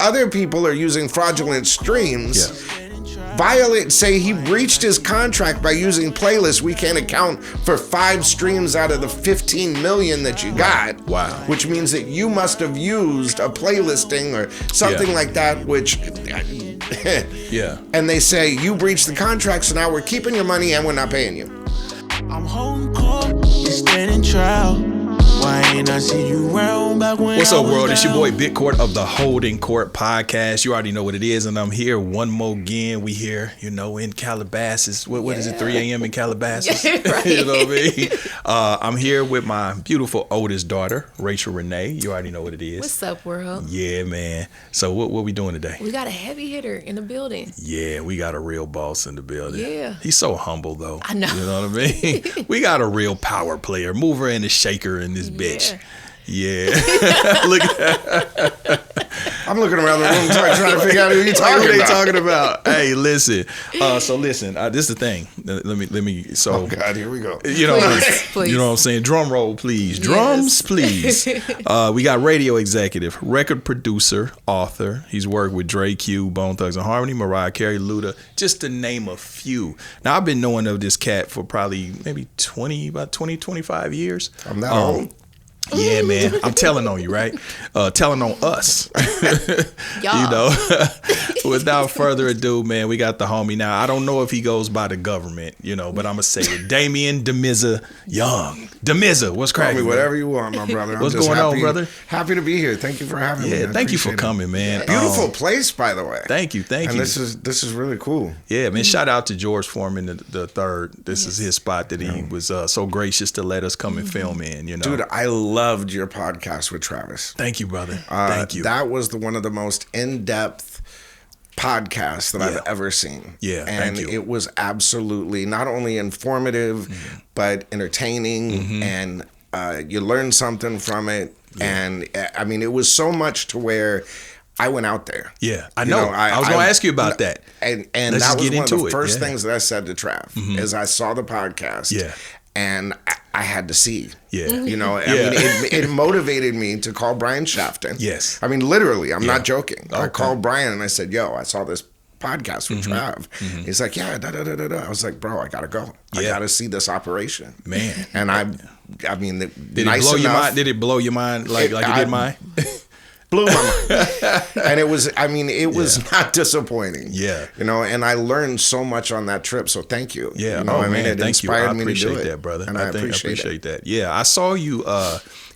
other people are using fraudulent streams. Yeah. Say he breached his contract by using playlists. We can't account for 5 streams out of the 15 million that you got. Wow. Which means that you must have used a playlisting or something like that, which Yeah. And they say you breached the contract, so now we're keeping your money and we're not paying you. I'm holding court, you standing trial. Why ain't I see you around back when What's up, I was world? It's your down? boy Big Court of the Holdin Court podcast. You already know what it is, and I'm here one more again. We here, in Calabasas. What is it? 3 a.m. in Calabasas. Right. You know what I mean? I'm here with my beautiful oldest daughter, Rachel Renee. You already know what it is. What's up, world? Yeah, man. So what we doing today? We got a heavy hitter in the building. Yeah, we got a real boss in the building. Yeah. He's so humble, though. I know. You know what I mean? We got a real power player, mover and a shaker in this bitch. Yeah. Look at that. I'm looking around the room trying to figure out who you talking about. Hey, listen. So listen, this is the thing. Let me. So, oh God, here we go. Please. You know what I'm saying? Drum roll, please. Drums, please. We got radio executive, record producer, author. He's worked with Dre, Q, Bone Thugs and Harmony, Mariah Carey, Luda, just to name a few. Now, I've been knowing of this cat for probably maybe 25 years. I'm that old. Yeah, man. I'm telling on you, right? Telling on us. Y'all. Without further ado, man, we got the homie now. I don't know if he goes by the government, but I'm going to say it. Damizza Young. Damizza, what's Call cracking? me whatever you want, my brother. What's going on, brother? Happy to be here. Thank you for having me. Yeah, thank you for coming, man. Beautiful place, by the way. Thank you. And this is really cool. Yeah, man. Shout out to George Foreman the third. This is his spot that he was so gracious to let us come and film in. Dude, I loved your podcast with Travis. Thank you, brother. Thank you. That was one of the most in-depth podcasts that I've ever seen. Yeah, and thank you. It was absolutely not only informative, but entertaining, and you learned something from it. Yeah. And I mean, it was so much to where I went out there. Yeah, I know. I was going to ask you about that. And Let's that was get one of the into first it. things that I said to Trav is I saw the podcast. Yeah. And I had to see. Yeah. I mean, it motivated me to call Brian Shafton. Yes. I mean, literally, I'm not joking. Okay. I called Brian and I said, yo, I saw this podcast with Trav. He's like, yeah, da-da-da-da-da. I was like, bro, I got to go. I got to see this operation. Man. And I mean, did it blow your mind? Did it blow your mind like it did mine? Blew my mind. And it was not disappointing. Yeah. And I learned so much on that trip. So thank you. Yeah. It thank you. inspired I me to do appreciate it. that, brother. And I appreciate that. Yeah. I saw you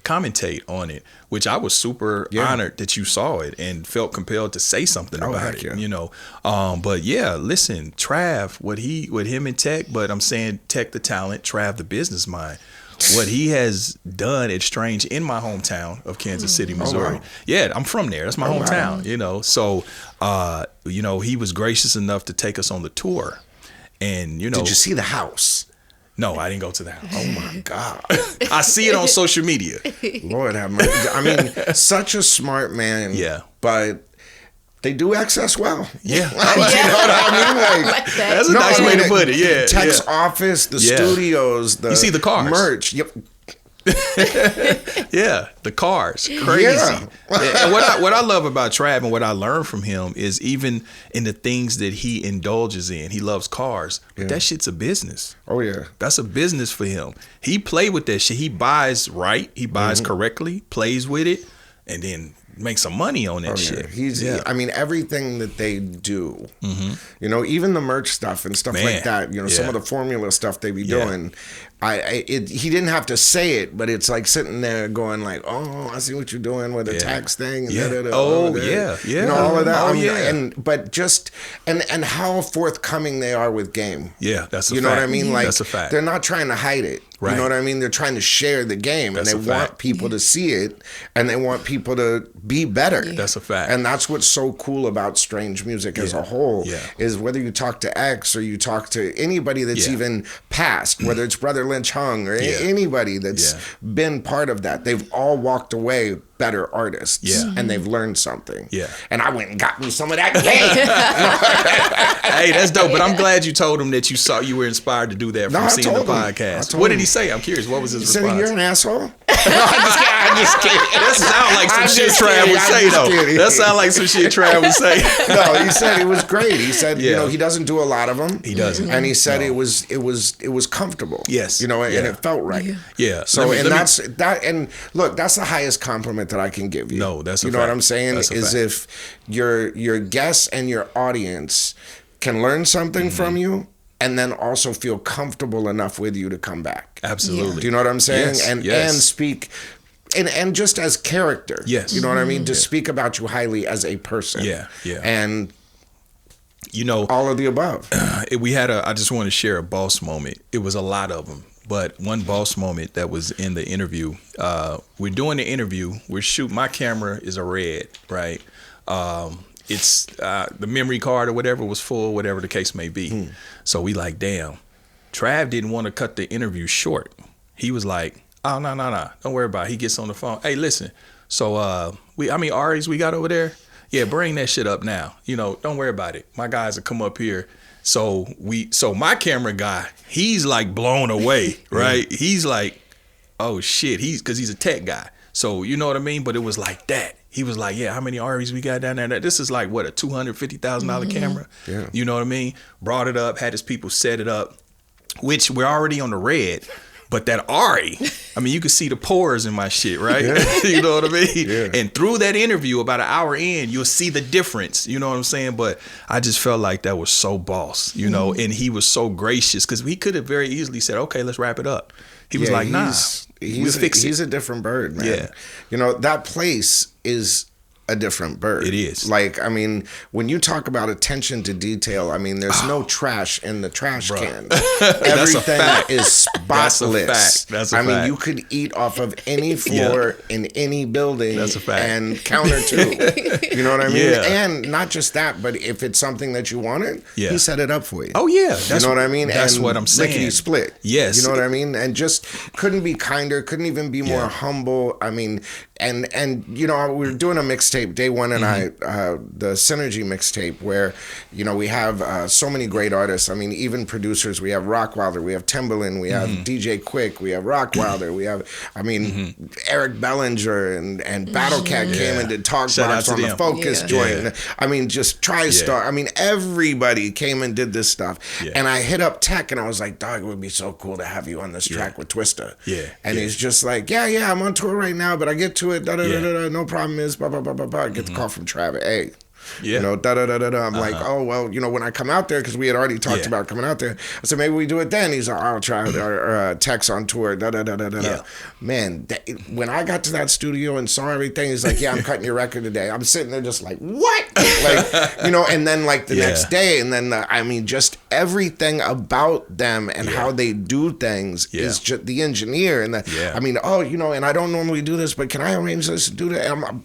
commentate on it, which I was super honored that you saw it and felt compelled to say something about it. Yeah. But yeah, listen, Trav, what him and Tech, but I'm saying Tech the talent, Trav the business mind. What he has done at Strange in my hometown of Kansas City, Missouri. Oh, wow. Yeah, I'm from there. That's my hometown, wow. So, he was gracious enough to take us on the tour. And, Did you see the house? No, I didn't go to the house. Oh, my God. I see it on social media. Lord have mercy. I mean, such a smart man. Yeah. But they do access well. Yeah. You know what I mean? Like, that's a nice way to put it. Yeah. Tech's office, the studios, you see the cars. Merch. Yep. Yeah, the cars, crazy. Yeah. And what I love about Trav and what I learned from him is even in the things that he indulges in, he loves cars, but that shit's a business. Oh yeah, that's a business for him. He play with that shit. He buys right, he buys correctly, plays with it, and then make some money on that shit. I mean, everything that they do, even the merch stuff and stuff like that, some of the formula stuff they be doing, he didn't have to say it, but it's like sitting there going like, oh, I see what you're doing with the tax thing. And all of that. And how forthcoming they are with game. Yeah, that's a fact. You know what I mean? Like, that's a fact. They're not trying to hide it. Right. You know what I mean? They're trying to share the game, and they want people to see it, and they want people to be better. That's a fact. And that's what's so cool about Strange music as a whole, is whether you talk to X or you talk to anybody that's even past, whether it's Brother Lynch Hung or anybody that's been part of that, they've all walked away better artists. Yeah. And they've learned something. Yeah. And I went and got me some of that game. Hey, that's dope. But I'm glad you told him that you were inspired to do that from seeing the podcast. What did he say? I'm curious. What was his response? He said, you're an asshole. I'm just kidding. That sounds like some shit Trav would say, though. That sounds like some shit Trav would say. No, he said it was great. He said, he doesn't do a lot of them. He doesn't. And he said it was comfortable. Yes. And it felt right. Yeah. So that's the highest compliment that I can give you. No, that's a fact. You know what I'm saying? That's a is fact. if your guests and your audience can learn something from you, and then also feel comfortable enough with you to come back. Absolutely. Do you know what I'm saying? Yes, and speak, and just as character. Yes. You know what I mean? To speak about you highly as a person. Yeah. And all of the above. I just want to share a boss moment. It was a lot of them, but one boss moment that was in the interview. We're doing the interview. We're shooting. My camera is a Red, right? It's the memory card or whatever was full, whatever the case may be. So we like, damn, Trav didn't want to cut the interview short. He was like, oh, no, don't worry about it. He gets on the phone. Hey, listen, so how many Aries we got over there? Yeah, bring that shit up now. Don't worry about it. My guys will come up here. So my camera guy, he's like blown away, right? He's like, oh shit, because he's a tech guy. So you know what I mean? But it was like that. He was like, yeah, how many Aries we got down there? This is like, what, a $250,000 camera? Yeah. You know what I mean? Brought it up, had his people set it up, which we're already on the Red. But that Ari, you could see the pores in my shit, right? Yeah. You know what I mean? Yeah. And through that interview, about an hour in, you'll see the difference. You know what I'm saying? But I just felt like that was so boss, and he was so gracious because he could have very easily said, okay, let's wrap it up. He was like, nah, we'll fix it. He's a different bird, man. Yeah. That place is a different bird. It is. Like, when you talk about attention to detail, there's no trash in the trash can. Everything is spotless. That's a fact. You could eat off of any floor in any building. That's a fact. And counter too. You know what I mean? Yeah. And not just that, but if it's something that you wanted, he set it up for you. Oh yeah. You know what I mean? That's and what I'm saying. Lickety split. Yes. You know what I mean? And just couldn't be kinder, couldn't even be more humble. And we were doing a mixtape, Day One and I, the Synergy mixtape, where, we have so many great artists. Even producers. We have Rockwilder, we have Timbaland, we have DJ Quick, we have Rockwilder, we have, Eric Bellinger and Battle Cat came and did Talk Box on the Focus joint. Yeah. Just TriStar. Everybody came and did this stuff. Yeah. And I hit up Tech and I was like, dog, it would be so cool to have you on this track with Twista. Yeah. And he's just like, yeah, I'm on tour right now, but I get to it, no problem is, blah, blah, blah, blah, blah. Get the call from Travis. Hey, I'm like, oh, well, when I come out there, because we had already talked about coming out there, I said, maybe we do it then. He's like, I'll try or Tex on tour, Man, when I got to that studio and saw everything, he's like, yeah, I'm cutting your record today. I'm sitting there just like, what? And then like the next day, and then, just everything about them and how they do things is just the engineer. And and I don't normally do this, but can I arrange this to do that?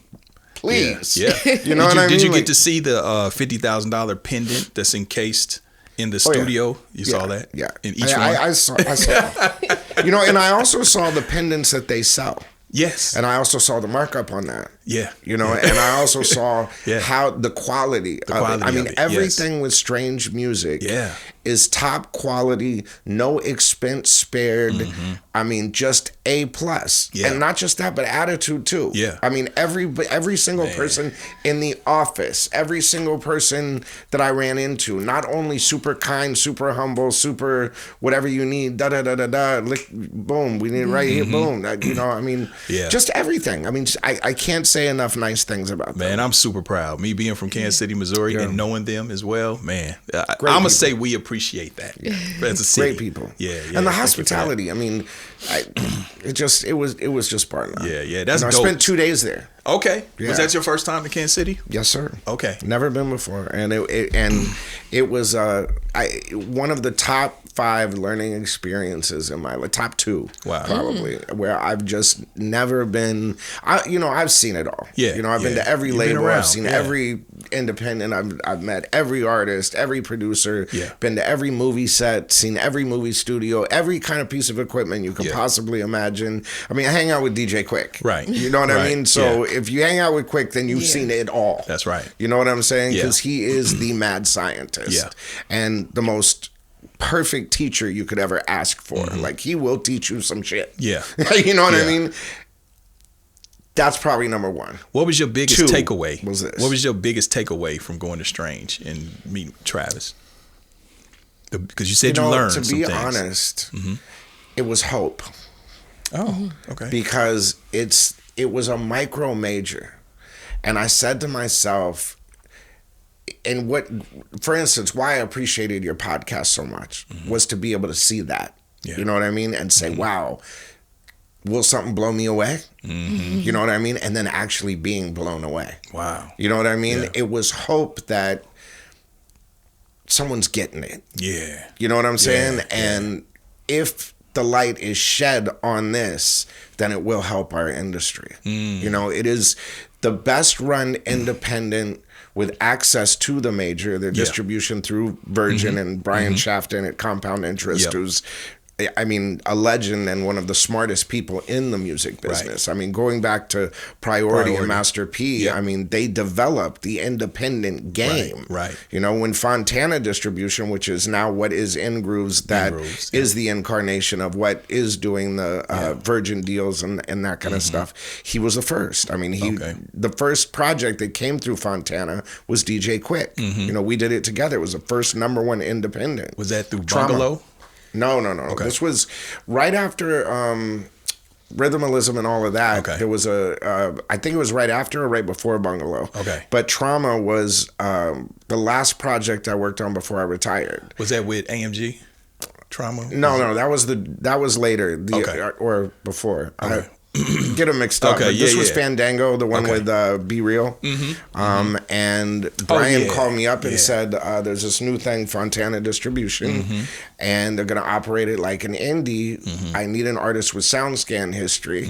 Please. Yeah. You know what I mean? Did you get to see the $50,000 pendant that's encased in the studio? You saw that? Yeah. In each one? I saw. And I also saw the pendants that they sell. Yes. And I also saw the markup on that. Yeah. And I also saw how the quality of it. Everything with Strange Music is top quality, no expense spared. Just A+. And not just that, but attitude too. Yeah. Every single person in the office, every single person that I ran into, not only super kind, super humble, super whatever you need, boom, we need it right here, boom. Just everything. I can't say enough nice things about them. Man, I'm super proud. Me being from Kansas City, Missouri, and knowing them as well, man, I'm going to say we appreciate that as a city. Great people. Yeah. And the hospitality, it was just part of it. Yeah. That's dope. I spent 2 days there. Okay. Yeah. Was that your first time to Kansas City? Yes, sir. Okay. Never been before. And it was one of the top 5 learning experiences in my life, top 2, probably, where I've just never been. I've seen it all. Yeah. I've been to every label. I've seen independent. I've met every artist, every producer, Yeah. been to every movie set, seen every movie studio, every kind of piece of equipment you could possibly imagine. I mean, I hang out with DJ Quick. Right. You know what I mean? So Yeah. if you hang out with Quick, then you've seen it all. That's right. You know what I'm saying? Yeah. Because he is the mad scientist. Yeah. And the most perfect teacher you could ever ask for. Like, he will teach you some shit. Yeah. You know what I mean? That's probably number one. What was your biggest takeaway? Was this? What was your biggest takeaway from going to Strange and meeting Travis? Because you said you learned some things. To be honest, it was hope. Oh, okay. Because it was a micro major. And I said to myself, and for instance, why I appreciated your podcast so much was to be able to see that. Yeah. You know what I mean? And say, wow, will something blow me away? You know what I mean? And then actually being blown away. Wow. You know what I mean? Yeah. It was hope that someone's getting it. Yeah. You know what I'm saying? Yeah. And if the light is shed on this, then it will help our industry. You know, it is the best run independent with access to the major, their distribution through Virgin and Brian Shafton at Compound Interest, who's, I mean, a legend and one of the smartest people in the music business. I mean, going back to Priority and Master P, I mean, they developed the independent game. Right. You know, when Fontana Distribution, which is now what is In Grooves, that is the incarnation of what is doing the Virgin deals and that kind of stuff. He was the first. I mean, the first project that came through Fontana was DJ Quick. You know, we did it together. It was the first #1 independent. Was that through Trauma. Bungalow? No. Okay. This was right after Rhythmalism and all of that. Okay. There was I think it was right after or right before Bungalow. Okay. But Trauma was the last project I worked on before I retired. Was that with AMG? Trauma? No, that was later. Or before. Okay. Get them mixed up. Okay, But this was Fandango, the one with Be Real. And Brian called me up and said, there's this new thing, Fontana Distribution, and they're going to operate it like an indie. I need an artist with SoundScan history.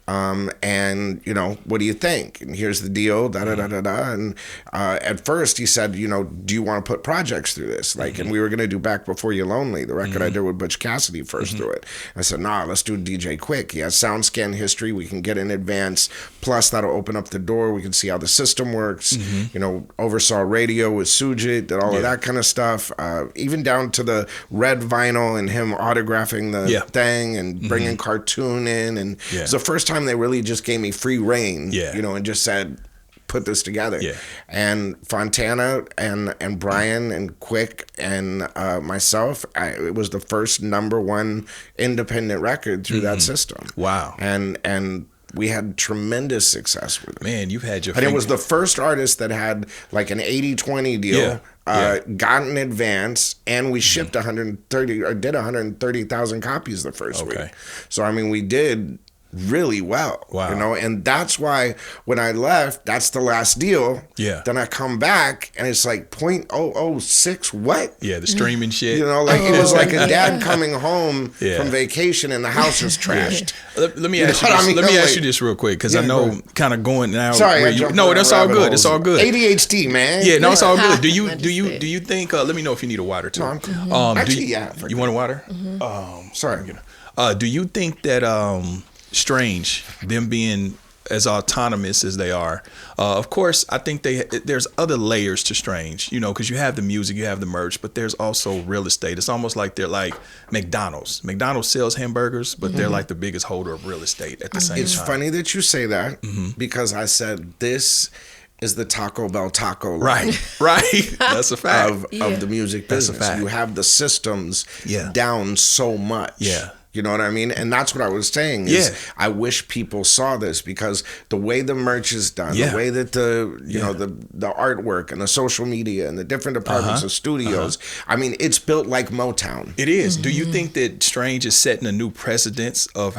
And, you know, what do you think? And here's the deal, And at first he said, you know, do you want to put projects through this? Like, and we were going to do Back Before You're Lonely, the record I did with Butch Cassidy first through it. I said, nah, let's do DJ Quick. He has SoundScan history. We can get in advance. Plus, that'll open up the door. We can see how the system works. You know, oversaw radio with Sujit, did all of that kind of stuff. Even down to the red vinyl and him autographing the thing and bringing Cartoon in. And it was the first time they really just gave me free reign, you know, and just said, put this together. And Fontana and Brian and Quick and myself, it was the first #1 independent record through that system. Wow. And we had tremendous success with it. Man, you've had your And it was the first artist that had like an 80-20 deal. Got in advance, and we shipped 130 or did 130,000 copies the first week. So I mean, we did really well. Wow. You know, and that's why when I left, that's the last deal. Then I come back and it's like 0.006 what? The streaming shit. You know, like it was like a dad coming home from vacation and the house is trashed. Let me ask you this. Let me ask you this real quick, because I know kind of going now. Sorry, no, that's all good. It's all good. ADHD, man. Yeah, no, it's all good. Do you think? Let me know if you need a water too. No, I'm cool. Actually, you want a water? Sorry. Do you think that Strange, them being as autonomous as they are, of course, I think there's other layers to Strange, you know, because you have the music, you have the merch, but there's also real estate. It's almost like they're like McDonald's. McDonald's sells hamburgers, but they're like the biggest holder of real estate at the same time. It's funny that you say that because I said this is the Taco Bell taco line. Right. That's a fact. Of the music business. That's a fact. You have the systems down so much. You know what I mean? And that's what I was saying is I wish people saw this, because the way the merch is done, the way that the artwork and the social media and the different departments of studios, I mean, it's built like Motown. It is. Do you think that Strange is setting a new precedence of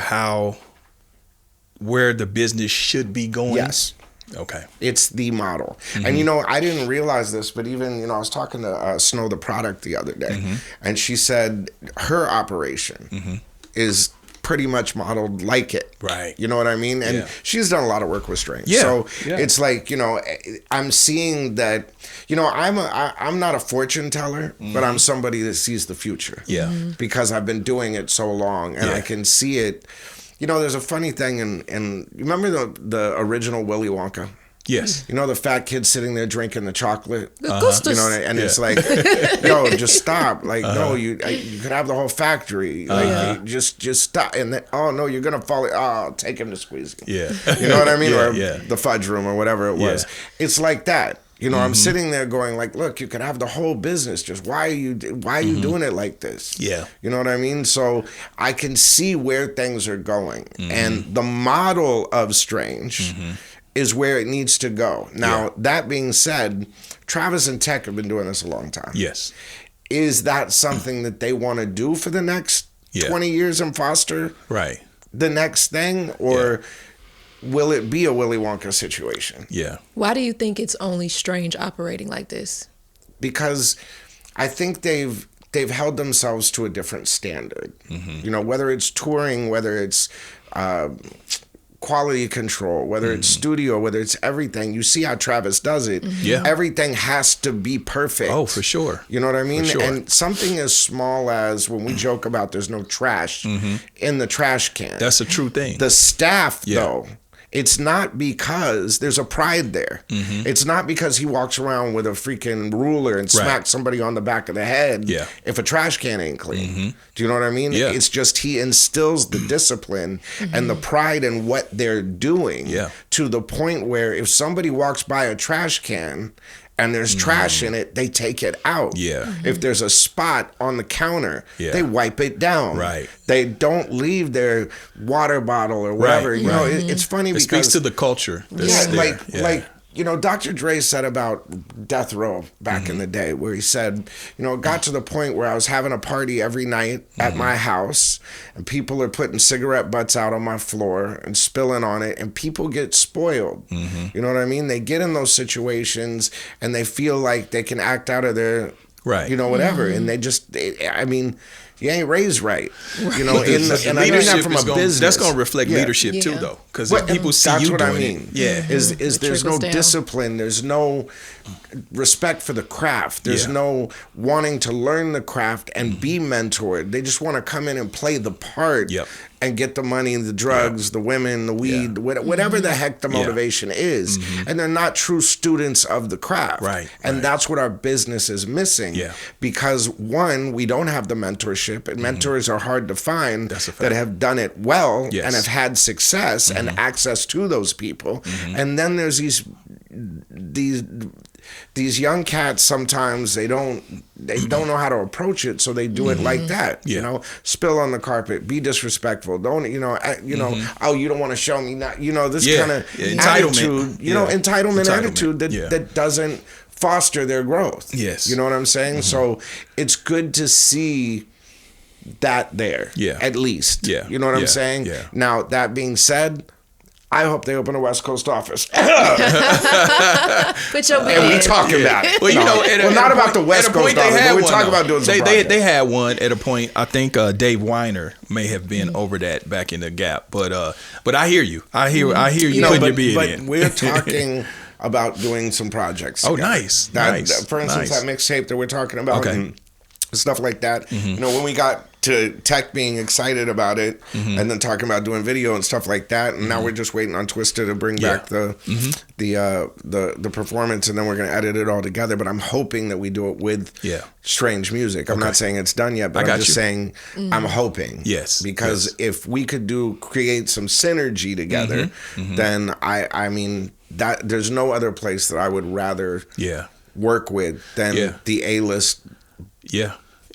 where the business should be going? Yes. Okay. It's the model. And, you know, I didn't realize this, but even, you know, I was talking to Snow the Product the other day, and she said her operation is pretty much modeled like it. Right. You know what I mean? And she's done a lot of work with Strange. Yeah. So it's like, you know, I'm seeing that, you know, I'm not a fortune teller, but I'm somebody that sees the future. Yeah. Because I've been doing it so long and I can see it. You know, there's a funny thing, and remember the original Willy Wonka? Yes. You know, the fat kid sitting there drinking the chocolate? You know, it's like, yo, just stop. Like, no, you could have the whole factory. Like, just stop. And then, oh, no, you're going to fall. Oh, take him to squeeze him. Yeah. You know what I mean? Or the fudge room or whatever it was. Yeah. It's like that. You know, I'm sitting there going like, look, you could have the whole business. Just why are you doing it like this? Yeah. You know what I mean? So I can see where things are going. And the model of Strange is where it needs to go. Now, that being said, Travis and Tech have been doing this a long time. Yes. Is that something that they want to do for the next 20 years and foster the next thing? Or will it be a Willy Wonka situation? Yeah. Why do you think it's only Strange operating like this? Because I think they've held themselves to a different standard. You know, whether it's touring, whether it's quality control, whether it's studio, whether it's everything. You see how Travis does it. Yeah. Everything has to be perfect. Oh, for sure. You know what I mean? For sure. And something as small as when we joke about there's no trash in the trash can. That's a true thing. The staff, though, it's not because there's a pride there. It's not because he walks around with a freaking ruler and smacks somebody on the back of the head if a trash can ain't clean. Do you know what I mean? Yeah. It's just he instills the discipline and the pride in what they're doing to the point where if somebody walks by a trash can and there's trash in it, they take it out. Yeah. If there's a spot on the counter, they wipe it down. Right. They don't leave their water bottle or whatever. You know, it's funny because it speaks to the culture. Like you know, Dr. Dre said about Death Row back in the day, where he said, you know, it got to the point where I was having a party every night at my house, and people are putting cigarette butts out on my floor and spilling on it, and people get spoiled. You know what I mean? They get in those situations, and they feel like they can act out of their, you know, whatever, and they just, I mean, you ain't raised right. You know, and I mean that from a business. That's going to reflect leadership too, though, because people see you doing it. Yeah, is there's no discipline, there's no respect for the craft, there's no wanting to learn the craft and be mentored. They just want to come in and play the part and get the money, the drugs, the women, the weed, whatever the heck the motivation is, and they're not true students of the craft. And that's what our business is missing. Because one, we don't have the mentorship, and mentors are hard to find that have done it well and have had success and access to those people. And then there's these young cats, sometimes they don't know how to approach it, so they do it like that. You know, spill on the carpet, be disrespectful, don't you know, oh, you don't want to show me, not, you know, this kind of attitude, you know, entitlement attitude that doesn't foster their growth. You know what I'm saying? So it's good to see that there, at least. You know what I'm saying? Now, that being said, I hope they open a West Coast office. Put your and we talk about it. Well, you know, not about the West Coast office, but we talk about doing some projects. They had one at a point. I think Dave Weiner may have been over that back in the Gap. But I hear you. I hear you putting your bid in. But we're talking about doing some projects. Oh, together. nice. For instance, that mixtape that we're talking about and stuff like that. You know, when we got to Tech being excited about it and then talking about doing video and stuff like that, and now we're just waiting on Twister to bring back the performance, and then we're going to edit it all together. But I'm hoping that we do it with Strange music. I'm not saying it's done yet, but I'm just saying I'm hoping. Because if we could create some synergy together, then I mean that there's no other place that I would rather work with than the A-list.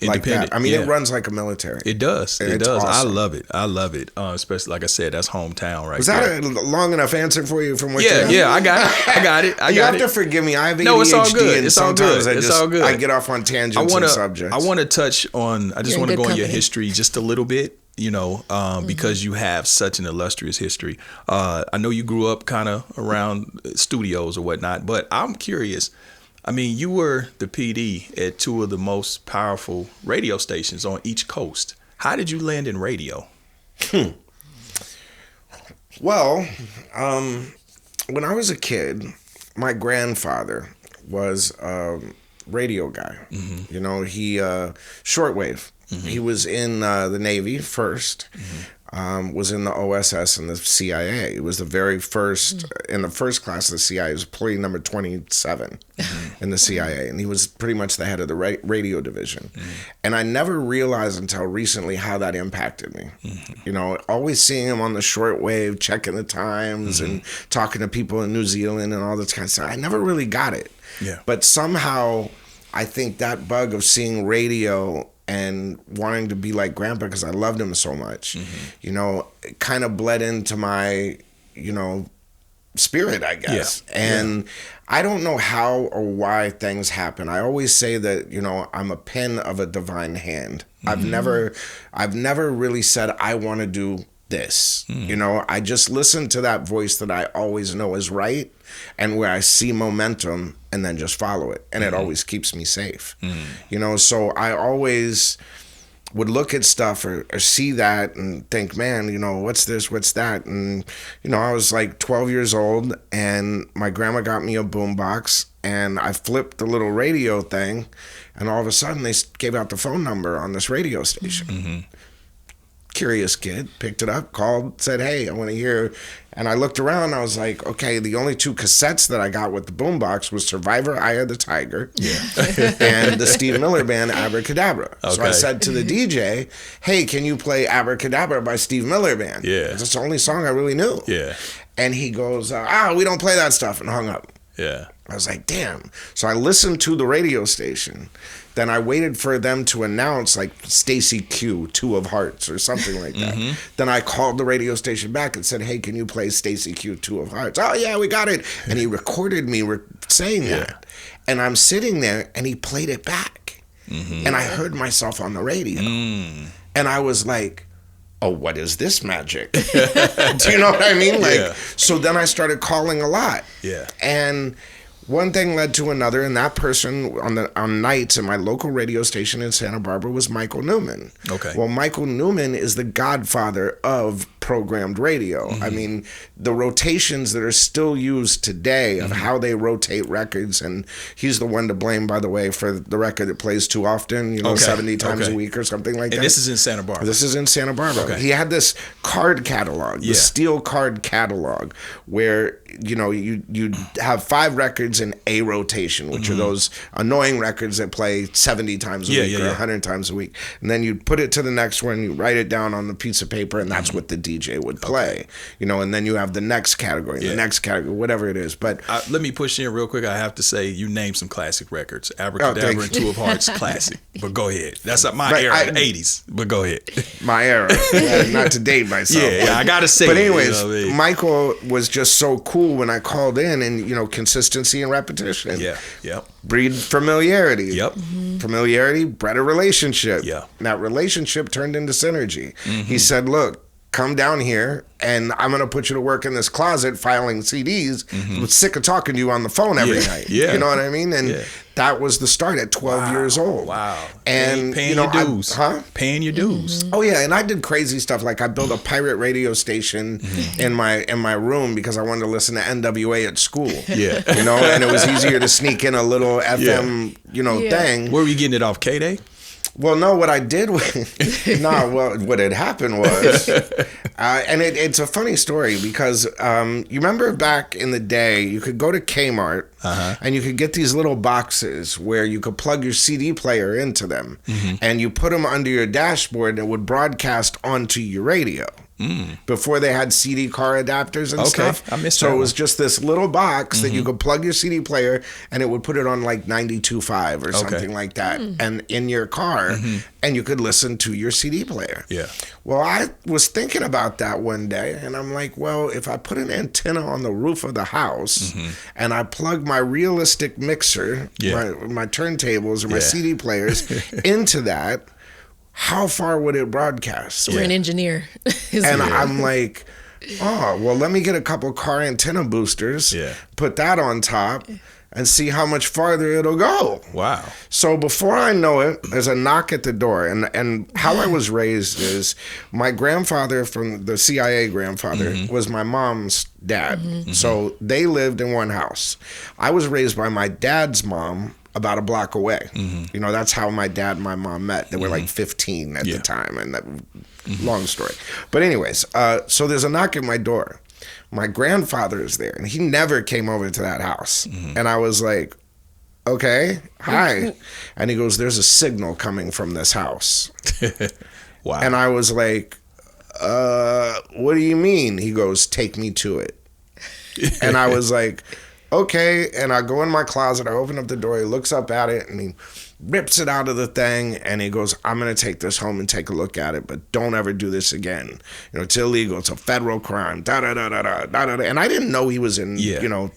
Like that. I mean, it runs like a military. It does. It does. Awesome. I love it. Especially, like I said, that's hometown, right? Was that a long enough answer for you? From what? Yeah, I got it. You have to forgive me. I have ADHD. No, it's all good. It's all good. It's all good. I get off on tangents and subjects. I want to touch on. I just want to go on your history just a little bit. You know, because you have such an illustrious history. I know you grew up kind of around studios or whatnot, but I'm curious. I mean, you were the PD at two of the most powerful radio stations on each coast. How did you land in radio? Well, when I was a kid, my grandfather was a radio guy. You know, he shortwave. He was in the Navy first. Was in the OSS and the CIA. He was the very first, in the first class of the CIA. He was employee number 27 in the CIA. And he was pretty much the head of the radio division. And I never realized until recently how that impacted me. You know, always seeing him on the shortwave, checking the times and talking to people in New Zealand and all this kind of stuff. I never really got it. Yeah. But somehow I think that bug of seeing radio and wanting to be like Grandpa because I loved him so much, you know, it kind of bled into my, you know, spirit, I guess. And I don't know how or why things happen. I always say that, you know, I'm a pen of a divine hand. I've never really said I want to do this. You know, I just listen to that voice that I always know is right and where I see momentum and then just follow it. And it always keeps me safe. You know, so I always would look at stuff or see that and think, man, you know, what's this, what's that? And, you know, I was like 12 years old and my grandma got me a boombox and I flipped the little radio thing and all of a sudden they gave out the phone number on this radio station. Curious kid, picked it up, called, said, hey, I want to hear. And I looked around, I was like, okay, the only 2 cassettes that I got with the boombox was Survivor, Eye of the Tiger, and the Steve Miller Band, Abracadabra. Okay. So I said to the DJ, hey, can you play Abracadabra by Steve Miller Band? That's the only song I really knew. And he goes, we don't play that stuff, and hung up. I was like, damn. So I listened to the radio station. Then I waited for them to announce like Stacy Q, 2 of Hearts or something like that. Then I called the radio station back and said, hey, can you play Stacy Q, 2 of Hearts? Oh, yeah, we got it. And he recorded me saying that. And I'm sitting there and he played it back. And I heard myself on the radio. And I was like, oh, what is this magic? Do you know what I mean? Like, so then I started calling a lot. And one thing led to another, and that person on nights at my local radio station in Santa Barbara was Michael Newman. Well, Michael Newman is the godfather of programmed radio. I mean, the rotations that are still used today of how they rotate records, and he's the one to blame, by the way, for the record that plays too often, you know, 70 times a week or something like that. And this is in Santa Barbara. This is in Santa Barbara. He had this card catalog, the steel card catalog, where, you know, you have 5 records in a rotation, which are those annoying records that play 70 times a week or 100 times a week. And then you put it to the next one, you write it down on the piece of paper, and that's what the DJ would play. You know, and then you have the next category, the next category, whatever it is. But let me push in real quick. I have to say, you named some classic records. Abracadabra and 2 of Hearts, classic. But go ahead. That's my era, the 80s. But go ahead. My era. Not to date myself. I got to say. But anyways, you know what I mean? Michael was just so cool when I called in, and, you know, consistency and repetition. Breed familiarity. Familiarity bred a relationship. That relationship turned into synergy. He said, look, come down here and I'm going to put you to work in this closet filing CDs. I'm sick of talking to you on the phone every night. You know what I mean? And that was the start at 12 years old. And paying you know, your dues. Paying your dues. Oh yeah, and I did crazy stuff. Like I built a pirate radio station in my room because I wanted to listen to NWA at school. You know, and it was easier to sneak in a little FM, you know, thing. Where were you getting it off, K-Day? Well, no, what I did was, what had happened was, and it's a funny story because you remember back in the day, you could go to Kmart and you could get these little boxes where you could plug your CD player into them and you put them under your dashboard and it would broadcast onto your radio. Before they had CD car adapters and stuff. I missed so that it was just this little box that you could plug your CD player and it would put it on like 92.5 or something like that and in your car and you could listen to your CD player. Well, I was thinking about that one day and I'm like, well, if I put an antenna on the roof of the house and I plug my realistic mixer, my turntables or my CD players into that, how far would it broadcast? You're an engineer. And I'm like, oh, well, let me get a couple car antenna boosters, put that on top, and see how much farther it'll go. Wow. So before I know it, there's a knock at the door. And how I was raised is my grandfather from the CIA grandfather was my mom's dad. So they lived in one house. I was raised by my dad's mom about a block away. You know, that's how my dad and my mom met. They were like 15 at the time. And that, long story. But anyways, so there's a knock at my door. My grandfather is there, and he never came over to that house. And I was like, okay, hi. And he goes, there's a signal coming from this house. Wow. And I was like, what do you mean? He goes, take me to it. And I was like, okay. And I go in my closet, I open up the door, he looks up at it, and he rips it out of the thing, and he goes, I'm going to take this home and take a look at it, but don't ever do this again. You know, it's illegal. It's a federal crime. Da-da-da-da-da-da-da. And I didn't know he was in, you know,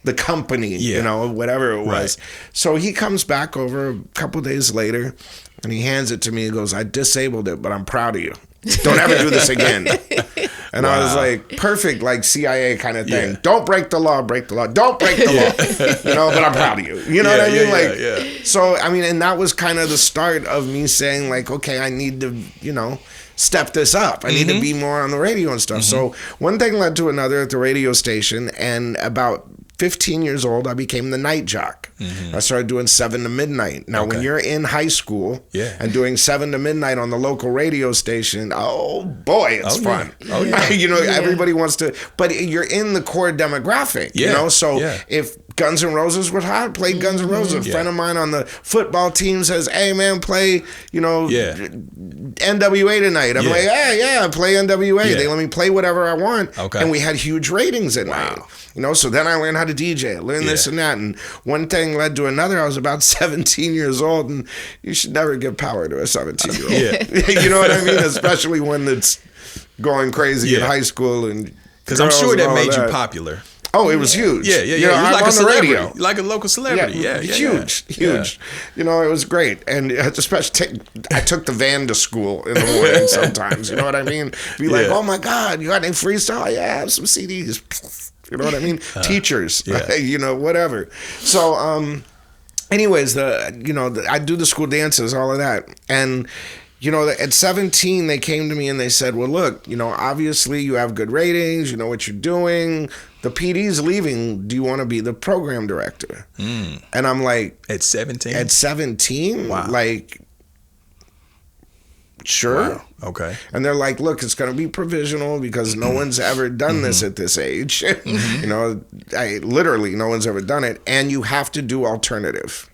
the company, you know, whatever it was. So he comes back over a couple days later, and he hands it to me. He goes, I disabled it, but I'm proud of you. Don't ever do this again. And I was like, perfect, like CIA kind of thing. Don't break the law, break the law. Don't break the law. You know, but I'm proud of you. You know what I mean? So, I mean, and that was kind of the start of me saying, like, okay, I need to, you know, step this up. I need to be more on the radio and stuff. So one thing led to another at the radio station, and about 15 years old, I became the night jock. I started doing 7 to midnight. Now, when you're in high school and doing 7 to midnight on the local radio station, oh boy, it's fun. You know, everybody wants to, but you're in the core demographic, you know? So if Guns N' Roses was hot, play Guns N' Roses. A friend of mine on the football team says, hey man, play, you know, NWA tonight. I'm like, yeah, play NWA. They let me play whatever I want. And we had huge ratings at night. You know, so then I learned how to DJ, I learned this and that. And one thing led to another. I was about 17 years old, and you should never give power to a 17-year-old. You know what I mean? Especially one that's going crazy in high school. And because I'm sure that made you popular. Oh, it was huge. You know, I'm like on a celebrity, the radio. like a local celebrity. Huge. You know, it was great, and especially I took the van to school in the morning sometimes. You know what I mean? Be like, oh my God, you got any freestyle? Yeah, I have some CDs. You know what I mean? Teachers, you know, whatever. So, anyways, I do the school dances, all of that, and. You know, at 17, they came to me and they said, well, look, you know, obviously you have good ratings. You know what you're doing. The PD's leaving. Do you want to be the program director? And I'm like... At 17? At 17? Wow. Like, sure. Wow. Okay. And they're like, look, it's going to be provisional because no one's ever done this at this age. You know, literally no one's ever done it. And you have to do alternative.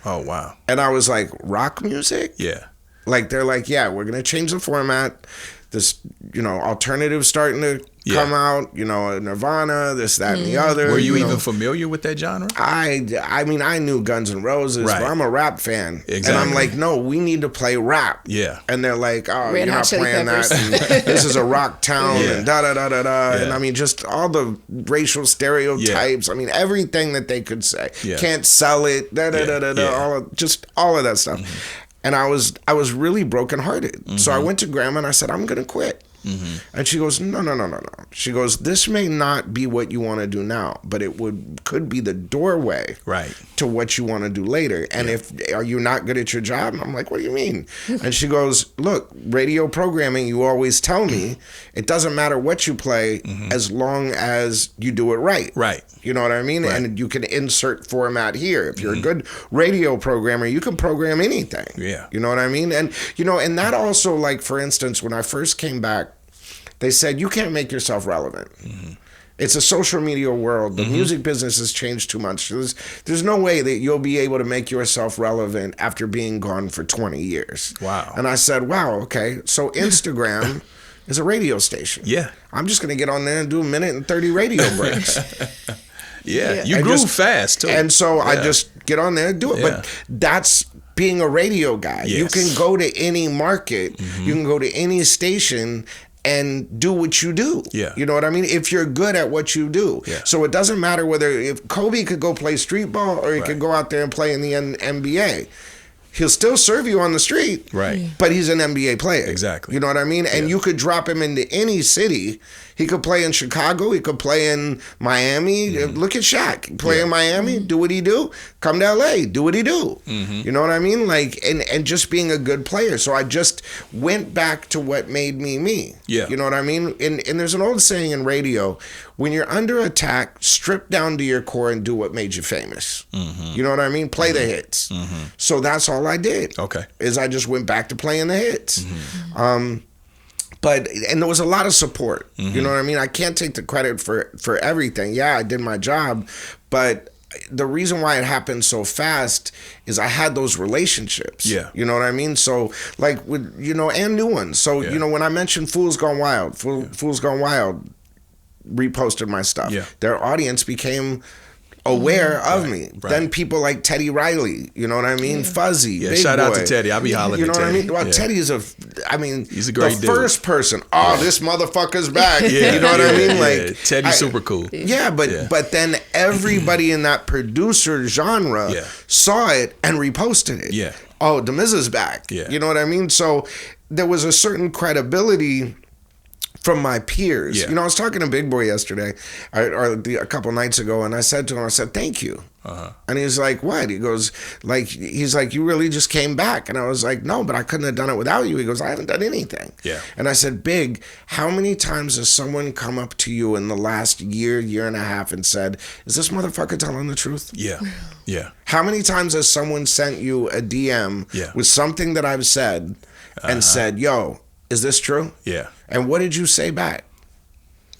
Oh, wow. And I was like, rock music? Yeah. Like, they're like, yeah, we're going to change the format. This, you know, alternative starting to come out, you know, Nirvana, this, that, and the other. Were you even familiar with that genre? I mean, I knew Guns N' Roses, but I'm a rap fan. Exactly. And I'm like, no, we need to play rap. Yeah. And they're like, oh, you're not playing that. And this is a rock town and da-da-da-da-da. And I mean, just all the racial stereotypes. I mean, everything that they could say. Can't sell it, da-da-da-da-da, all of that stuff. And I was really brokenhearted. So I went to Grandma and I said, I'm going to quit. And she goes, no. She goes, this may not be what you want to do now, but it could be the doorway to what you want to do later. And are you not good at your job? And I'm like, what do you mean? And she goes, look, radio programming, you always tell me, it doesn't matter what you play as long as you do it right. Right. You know what I mean? And you can insert format here. If you're a good radio programmer, you can program anything. Yeah. You know what I mean? And, you know, and that also, like, for instance, when I first came back, they said, you can't make yourself relevant. It's a social media world. The music business has changed too much. There's no way that you'll be able to make yourself relevant after being gone for 20 years. Wow. And I said, wow, okay. So Instagram is a radio station. Yeah. I'm just going to get on there and do 1:30 radio breaks. You grew fast, too. And so I just get on there and do it. But that's being a radio guy. Yes. You can go to any market. You can go to any station and do what you do. Yeah. You know what I mean? If you're good at what you do. Yeah. So it doesn't matter if Kobe could go play street ball or he could go out there and play in the NBA. He'll still serve you on the street, right? But he's an NBA player. Exactly. You know what I mean? And you could drop him into any city. He could play in Chicago. He could play in Miami. Look at Shaq. Play in Miami. Do what he do. Come to LA. Do what he do. You know what I mean? Like, and just being a good player. So I just went back to what made me me. Yeah. You know what I mean? And there's an old saying in radio, when you're under attack, strip down to your core and do what made you famous. You know what I mean? Play the hits. So that's all I did. Okay. Is I just went back to playing the hits. But there was a lot of support. You know what I mean? I can't take the credit for everything. Yeah, I did my job, but the reason why it happened so fast is I had those relationships. Yeah. You know what I mean? So like with, and new ones. So, when I mentioned Fools Gone Wild, Fools Gone Wild reposted my stuff. Yeah. Their audience became aware of me. Right. Then people like Teddy Riley, you know what I mean? Fuzzy, Big shout Boy. out to Teddy. I'll be hollering at Teddy. You know what I mean? Well, Teddy's he's a great dude. First person. Oh, this motherfucker's back. You know what I mean? Like Teddy's super cool. Yeah, but then everybody in that producer genre saw it and reposted it. Yeah. Oh, Damizza's back. Yeah. You know what I mean? So there was a certain credibility from my peers. I was talking to Big Boy yesterday, or a couple nights ago, and I said to him, thank you. And he's like, what? He goes, he's like, you really just came back. And I was like, no, but I couldn't have done it without you. He goes, I haven't done anything. Yeah. And I said, Big, how many times has someone come up to you in the last year and a half and said, is this motherfucker telling the truth? Yeah. Yeah. How many times has someone sent you a DM with something that I've said and said, yo, is this true? Yeah. And what did you say back?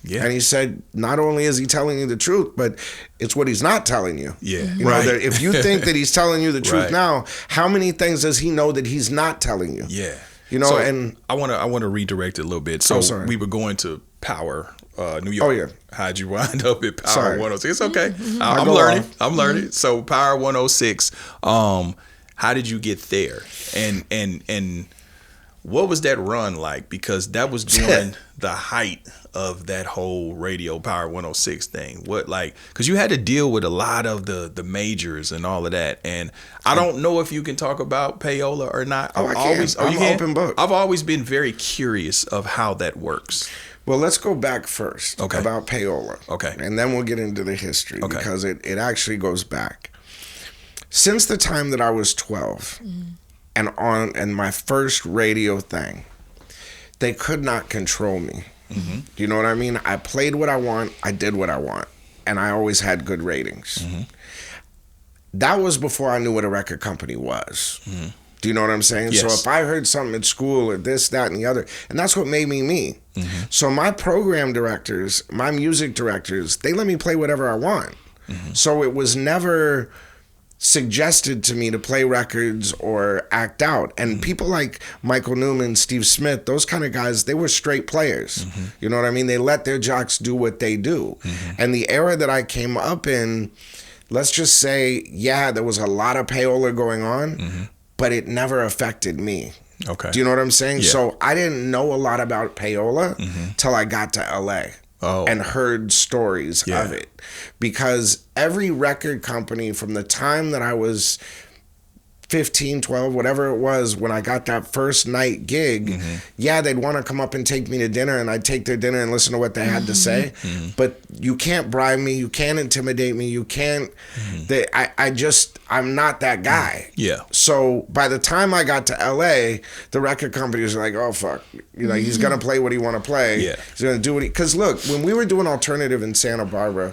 Yeah. And he said, not only is he telling you the truth, but it's what he's not telling you. Yeah. You know, if you think that he's telling you the truth now, how many things does he know that he's not telling you? Yeah. You know, so and I want to redirect it a little bit. So we were going to Power, New York. Oh yeah. How'd you wind up at Power 106? It's okay. I'm learning. So Power 106. How did you get there? And what was that run like? Because that was during the height of that whole radio Power 106 thing. Because you had to deal with a lot of the majors and all of that. And I don't know if you can talk about payola or not. I can. I'm an open book. I've always been very curious of how that works. Well, let's go back first about payola. Okay. And then we'll get into the history because it actually goes back. Since the time that I was 12, and my first radio thing, they could not control me. Do you know what I mean? I played what I want, I did what I want, and I always had good ratings. That was before I knew what a record company was. Do you know what I'm saying? Yes. So if I heard something at school or this, that, and the other, and that's what made me me. So my program directors, my music directors, they let me play whatever I want. So it was never suggested to me to play records or act out. And people like Michael Newman, Steve Smith, those kind of guys, they were straight players. You know what I mean? They let their jocks do what they do. And the era that I came up in, let's just say, there was a lot of payola going on, but it never affected me. Okay. Do you know what I'm saying? Yeah. So I didn't know a lot about payola till I got to LA. And heard stories of it, because every record company from the time that I was 15, 12, whatever it was, when I got that first night gig, they'd want to come up and take me to dinner, and I'd take their dinner and listen to what they had to say. But you can't bribe me, you can't intimidate me, you can't. I'm not that guy. So by the time I got to LA, the record companies are like, oh fuck, he's gonna play what he want to play. He's gonna do what he. Because look, when we were doing alternative in Santa Barbara,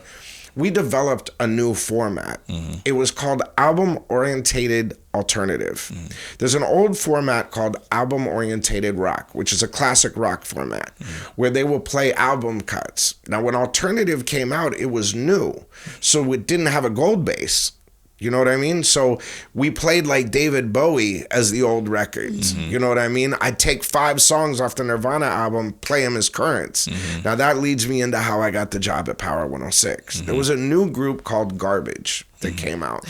we developed a new format. It was called album-orientated alternative. There's an old format called album-orientated rock, which is a classic rock format, where they will play album cuts. Now, when alternative came out, it was new, so it didn't have a gold bass. You know what I mean? So we played like David Bowie as the old records. You know what I mean? I'd take 5 songs off the Nirvana album, play them as currents. Now that leads me into how I got the job at Power 106. There was a new group called Garbage that came out.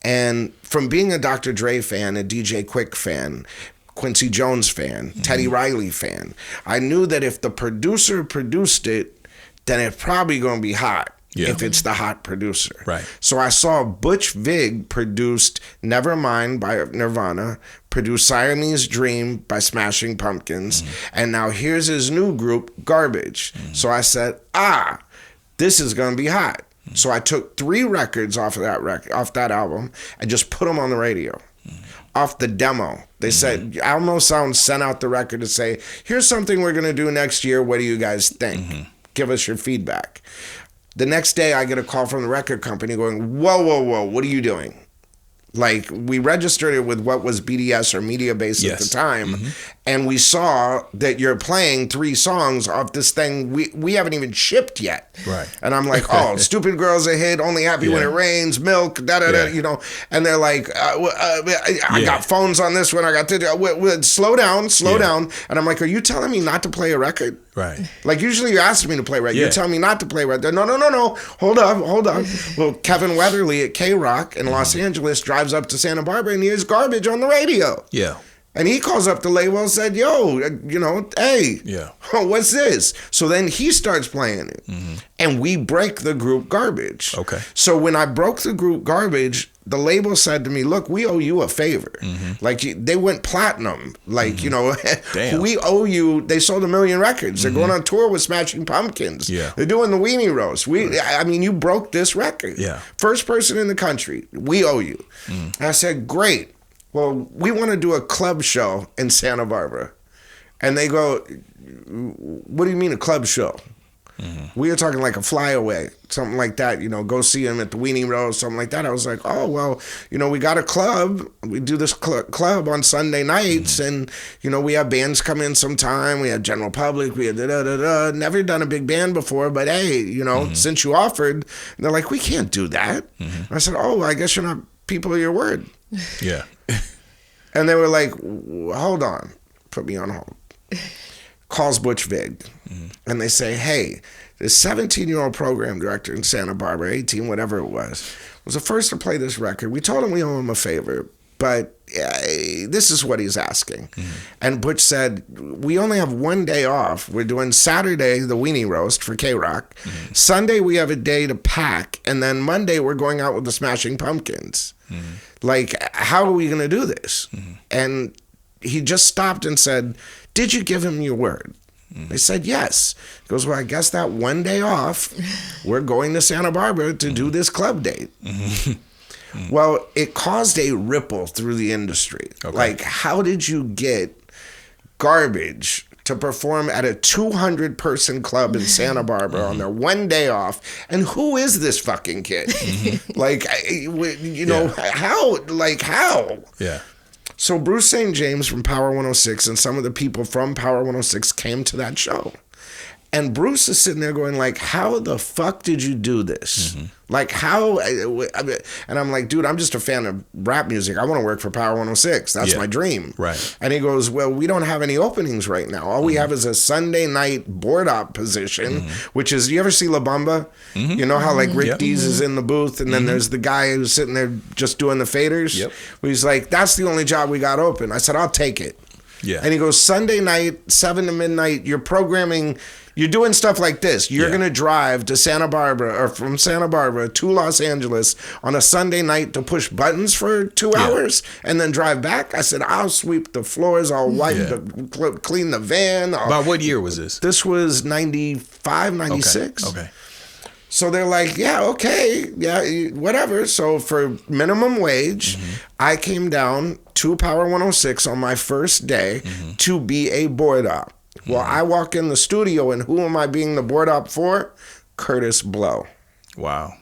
And from being a Dr. Dre fan, a DJ Quick fan, Quincy Jones fan, Teddy Riley fan, I knew that if the producer produced it, then it's probably going to be hot. if it's the hot producer. Right. So I saw Butch Vig produced Nevermind by Nirvana, produced Siamese Dream by Smashing Pumpkins, and now here's his new group, Garbage. So I said, this is going to be hot. So I took 3 records off of that album and just put them on the radio. Off the demo. They said, Almo Sound sent out the record to say, here's something we're going to do next year. What do you guys think? Give us your feedback. The next day, I get a call from the record company going, whoa, what are you doing? Like, we registered it with what was BDS or Media Base at the time, and we saw that you're playing 3 songs off this thing we haven't even shipped yet. Right. And I'm like, Stupid Girl's a hit, Only Happy When It Rains, Milk, you know. And they're like, I got phones on this one, I got to slow down. And I'm like, are you telling me not to play a record? Right. Like, usually you ask me to play record. You're telling me not to play record. No. Hold up. Well, Kevin Weatherly at K-Rock in Los Angeles drives up to Santa Barbara and hears Garbage on the radio. Yeah. And he calls up the label and said, yo, hey, what's this? So then he starts playing it. And we break the group Garbage. Okay. So when I broke the group Garbage, the label said to me, look, we owe you a favor. Like, they went platinum. Like, Damn. we owe you, they sold 1 million records. They're going on tour with Smashing Pumpkins. Yeah. They're doing the Weenie Roast. I mean, you broke this record. Yeah. First person in the country. We owe you. And I said, great. Well, we want to do a club show in Santa Barbara. And they go, what do you mean a club show? We were talking like a flyaway, something like that, go see him at the Weenie Roast, something like that. I was like, oh, well, we got a club. We do this club on Sunday nights, and, we have bands come in sometime. We have General Public. We have da-da-da-da. Never done a big band before, but hey, since you offered, and they're like, we can't do that. I said, oh, I guess you're not people of your word. Yeah. And they were like, hold on. Put me on hold. Calls Butch Vig. And they say, hey, this 17-year-old program director in Santa Barbara, 18, whatever it was the first to play this record. We told him we owe him a favor, but this is what he's asking. And Butch said, we only have 1 day off. We're doing Saturday, the Weenie Roast for K-Rock. Sunday, we have a day to pack. And then Monday, we're going out with the Smashing Pumpkins. Like, how are we going to do this? And he just stopped and said, did you give him your word? They said, yes. He goes, well, I guess that 1 day off, we're going to Santa Barbara to do this club date. Well, it caused a ripple through the industry. Okay. Like, how did you get Garbage to perform at a 200-person club in Santa Barbara on their 1 day off? And who is this fucking kid? Like, how? Like, how? Yeah. So Bruce St. James from Power 106 and some of the people from Power 106 came to that show. And Bruce is sitting there going like, how the fuck did you do this? Like, how? And I'm like, dude, I'm just a fan of rap music. I want to work for Power 106. That's my dream. Right. And he goes, well, we don't have any openings right now. All we have is a Sunday night board op position, which is, you ever see La Bamba? You know how like Rick Dees is in the booth and then there's the guy who's sitting there just doing the faders? Yep. He's like, that's the only job we got open. I said, I'll take it. Yeah. And he goes, Sunday night, 7 to midnight, you're programming, you're doing stuff like this. You're going to drive to Santa Barbara or from Santa Barbara to Los Angeles on a Sunday night to push buttons for 2 hours and then drive back. I said, I'll sweep the floors, I'll wipe clean the van. About what year was this? This was 95, 96. Okay. So they're like, yeah, okay, yeah, whatever. So for minimum wage, I came down to Power 106 on my first day to be a board op. Well, I walk in the studio, and who am I being the board op for? Curtis Blow. Wow.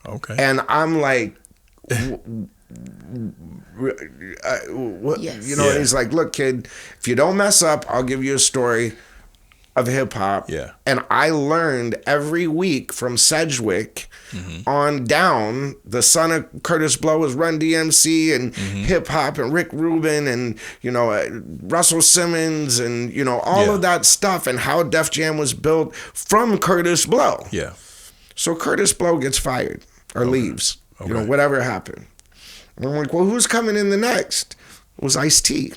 Okay. And I'm like, Yes. and he's like, look, kid, if you don't mess up, I'll give you a story of hip hop. Yeah. And I learned every week from Sedgwick on down, the son of Curtis Blow was Run DMC and hip hop and Rick Rubin and, Russell Simmons and, all of that stuff and how Def Jam was built from Curtis Blow. Yeah. So Curtis Blow gets fired or leaves, whatever happened. And I'm like, well, who's coming in the next? It was Ice-T.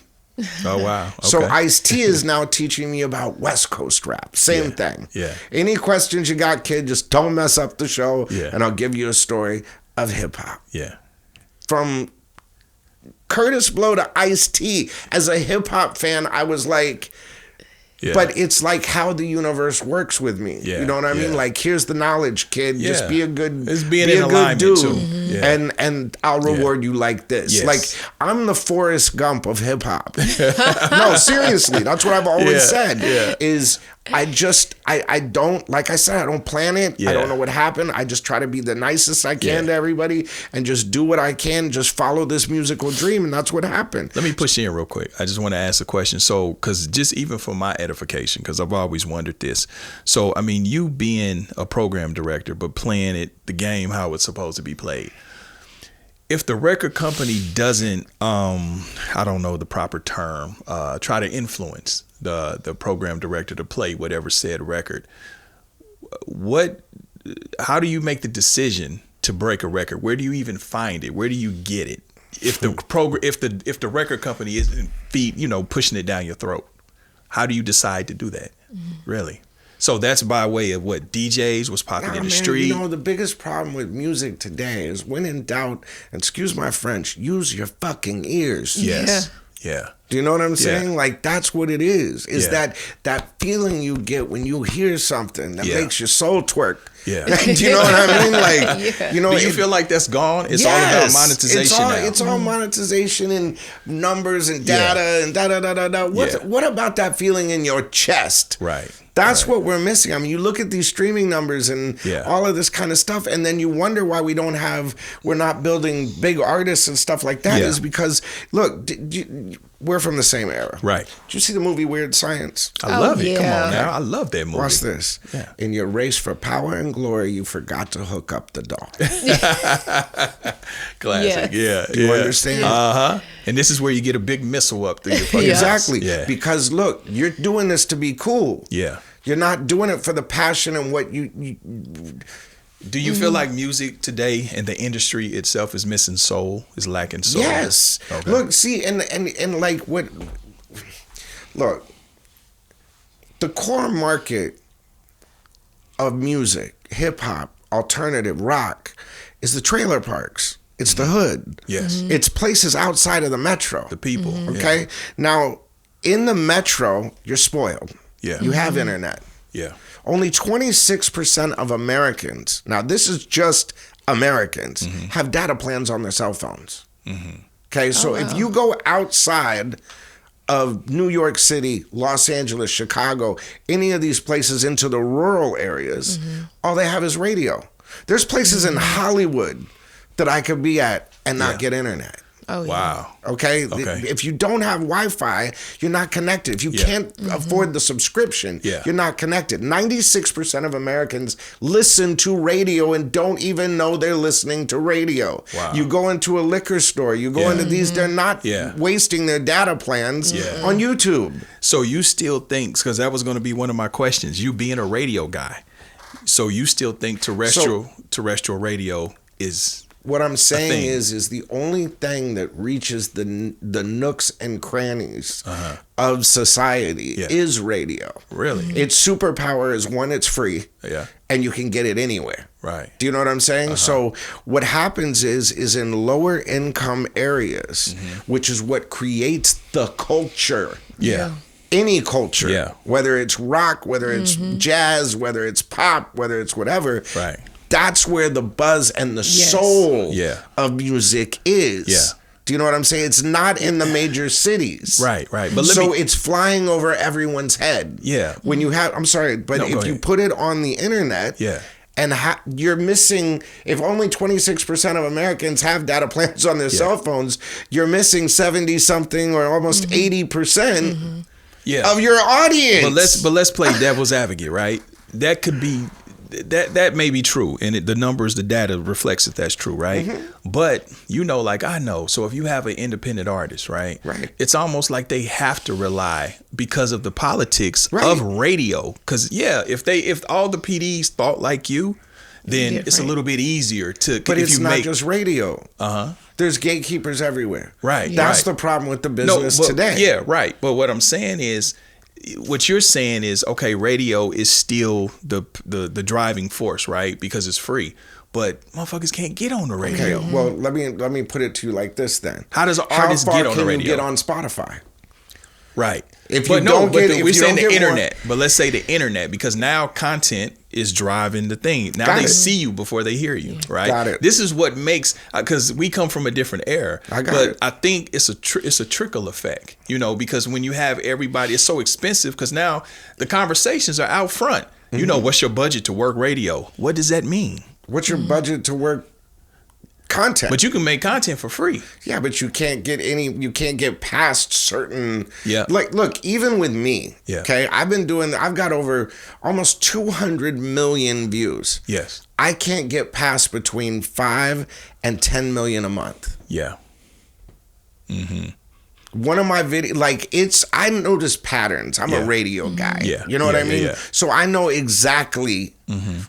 Oh, wow. Okay. So Ice-T is now teaching me about West Coast rap. Same thing. Yeah. Any questions you got, kid, just don't mess up the show, Yeah. and I'll give you a story of hip-hop. Yeah. From Curtis Blow to Ice-T, as a hip-hop fan, I was like... Yeah. But it's like how the universe works with me. Yeah. You know what I mean? Like, here's the knowledge, kid. Yeah. Just be a good, be a good dude, too. Yeah. And I'll reward you like this. Yes. Like, I'm the Forrest Gump of hip hop. No, seriously, that's what I've always said. Yeah. Is I don't, like I said, I don't plan it. Yeah. I don't know what happened. I just try to be the nicest I can to everybody and just do what I can. Just follow this musical dream, and that's what happened. Let me push you in real quick. I just want to ask a question. So, because just even for my edification, because I've always wondered this. So, I mean, you being a program director, but playing it, the game, how it's supposed to be played. If the record company doesn't, I don't know the proper term, try to influence the program director to play whatever said record, how do you make the decision to break a record? Where do you even find it? Where do you get it? If the record company isn't pushing it down your throat, how do you decide to do that? Really? So that's by way of what DJs was popular in the street. The biggest problem with music today is when in doubt, and excuse my French, use your fucking ears. Yes. Yeah. Do you know what I'm saying? Yeah. Like, that's what it is. Is that feeling you get when you hear something that makes your soul twerk. Yeah. Do you know what I mean? Like, do you feel like that's gone? It's all about monetization now. It's all monetization and numbers and data and da-da-da-da-da. What about that feeling in your chest? Right. That's what we're missing. I mean, you look at these streaming numbers and all of this kind of stuff, and then you wonder why we're not building big artists and stuff like that. Is because, look, we're from the same era. Right. Did you see the movie Weird Science? I love it. Come on now. I love that movie. Watch this. Yeah. In your race for power and glory, you forgot to hook up the dog. Classic. Yeah. You understand? Uh-huh. And this is where you get a big missile up through your fucking Exactly. Yeah. Because, look, you're doing this to be cool. Yeah. You're not doing it for the passion and what you do you feel like music today and the industry itself is missing soul, is lacking soul? Yes. Okay. Look, see, and like what, look, the core market of music, hip hop, alternative rock, is the trailer parks. It's the hood. Yes. It's places outside of the metro. The people. Okay? Yeah. Now, in the metro, you're spoiled. Yeah. You have internet. Yeah. Only 26% of Americans, now this is just Americans, have data plans on their cell phones. Okay, so if you go outside of New York City, Los Angeles, Chicago, any of these places into the rural areas, all they have is radio. There's places in Hollywood that I could be at and not get internet. Oh, yeah. Wow. Okay? If you don't have Wi-Fi, you're not connected. If you can't afford the subscription, you're not connected. 96% of Americans listen to radio and don't even know they're listening to radio. Wow. You go into a liquor store, you go into these, they're not wasting their data plans on YouTube. So you still think, because that was going to be one of my questions, you being a radio guy, so you still think terrestrial radio is... What I'm saying is the only thing that reaches the nooks and crannies of society is radio. Really? Its superpower is, one, it's free. Yeah. And you can get it anywhere. Right. Do you know what I'm saying? So what happens is in lower income areas, which is what creates the culture. Yeah. Any culture. Yeah. Whether it's rock, whether it's jazz, whether it's pop, whether it's whatever. Right. That's where the buzz and the soul of music is. Yeah. Do you know what I'm saying? It's not in the major cities. Right. But it's flying over everyone's head. Yeah. When you have, I'm sorry, but if you put it on the internet, and you're missing, if only 26% of Americans have data plans on their cell phones, you're missing 70 something or almost 80% of your audience. But let's play devil's advocate, right? That could be. That may be true, and the numbers, the data reflects that that's true, right? But I know. So if you have an independent artist, right? It's almost like they have to rely because of the politics of radio. Because if all the PDs thought like you, then it's a little bit easier to. But it's not just radio. There's gatekeepers everywhere. Right. That's the problem with the business today. Yeah, right. But what I'm saying is, what you're saying is, okay, radio is still the driving force, right? Because it's free. But motherfuckers can't get on the radio. Okay, well, let me put it to you like this then. How does an artist get on the radio? How far can you get on Spotify? Right. If you don't get, we're saying the internet, but let's say the internet, because now content is driving the thing. Now they see you before they hear you, right? Got it. This is what makes, because we come from a different era. But I think it's a trickle effect, because when you have everybody, it's so expensive because now the conversations are out front. What's your budget to work radio? What does that mean? What's your budget to work content? But you can make content for free. Yeah, but you can't get past certain. Yeah. Like, look, even with me. Yeah. Okay, I've got over almost 200 million views. Yes. I can't get past between 5 and 10 million a month. Yeah. Mm-hmm. One of my videos, I notice patterns. I'm a radio guy. Yeah. You know what I mean? Yeah. So I know exactly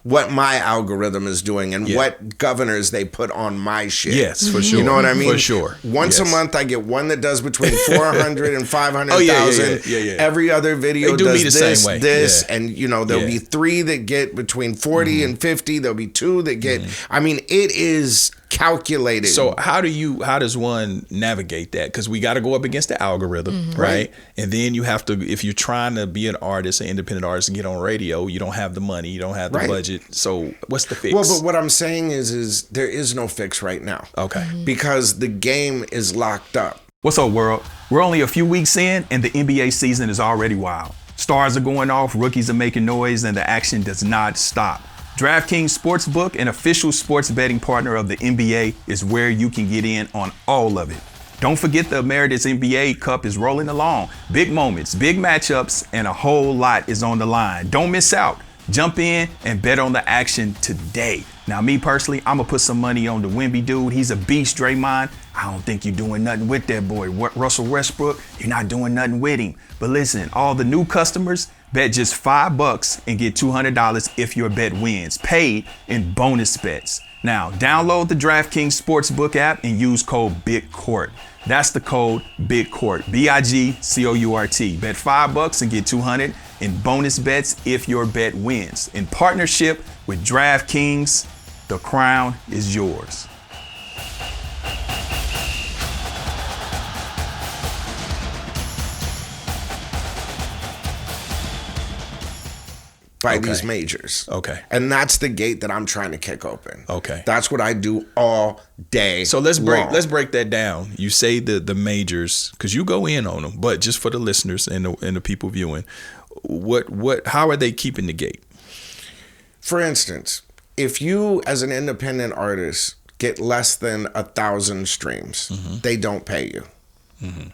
what my algorithm is doing and what governors they put on my shit. Yes, for sure. You know what I mean? For sure. Once a month, I get one that does between 400 and 500,000. Yeah. Every other video does this, Yeah. and there'll be 3 that get between 40 and 50. There'll be 2 that get. I mean, it is calculated. So how does one navigate that? Because we got to go up against the algorithm, right? And then you have to, if you're trying to be an artist, an independent artist, and get on radio, you don't have the money, you don't have the budget. So what's the fix? Well, but what I'm saying is there is no fix right now. Okay. Because the game is locked up. What's up, world? We're only a few weeks in, and the NBA season is already wild. Stars are going off, rookies are making noise, and the action does not stop. DraftKings Sportsbook, an official sports betting partner of the NBA, is where you can get in on all of it. Don't forget the Emeritus NBA Cup is rolling along. Big moments, big matchups, and a whole lot is on the line. Don't miss out. Jump in and bet on the action today. Now, me personally, I'm going to put some money on the Wemby dude. He's a beast, Draymond. I don't think you're doing nothing with that boy. Russell Westbrook, you're not doing nothing with him. But listen, all the new customers, bet just $5 and get $200 if your bet wins, paid in bonus bets. Now, download the DraftKings Sportsbook app and use code BIGCOURT. That's the code BIGCOURT, BIGCOURT. Bet $5 and get $200 in bonus bets if your bet wins. In partnership with DraftKings, the crown is yours. By these majors. Okay. And that's the gate that I'm trying to kick open. Okay. That's what I do all day. So let's break that down. You say the majors, because you go in on them, but just for the listeners and the people viewing, how are they keeping the gate? For instance, if you as an independent artist get less than 1,000 streams, they don't pay you.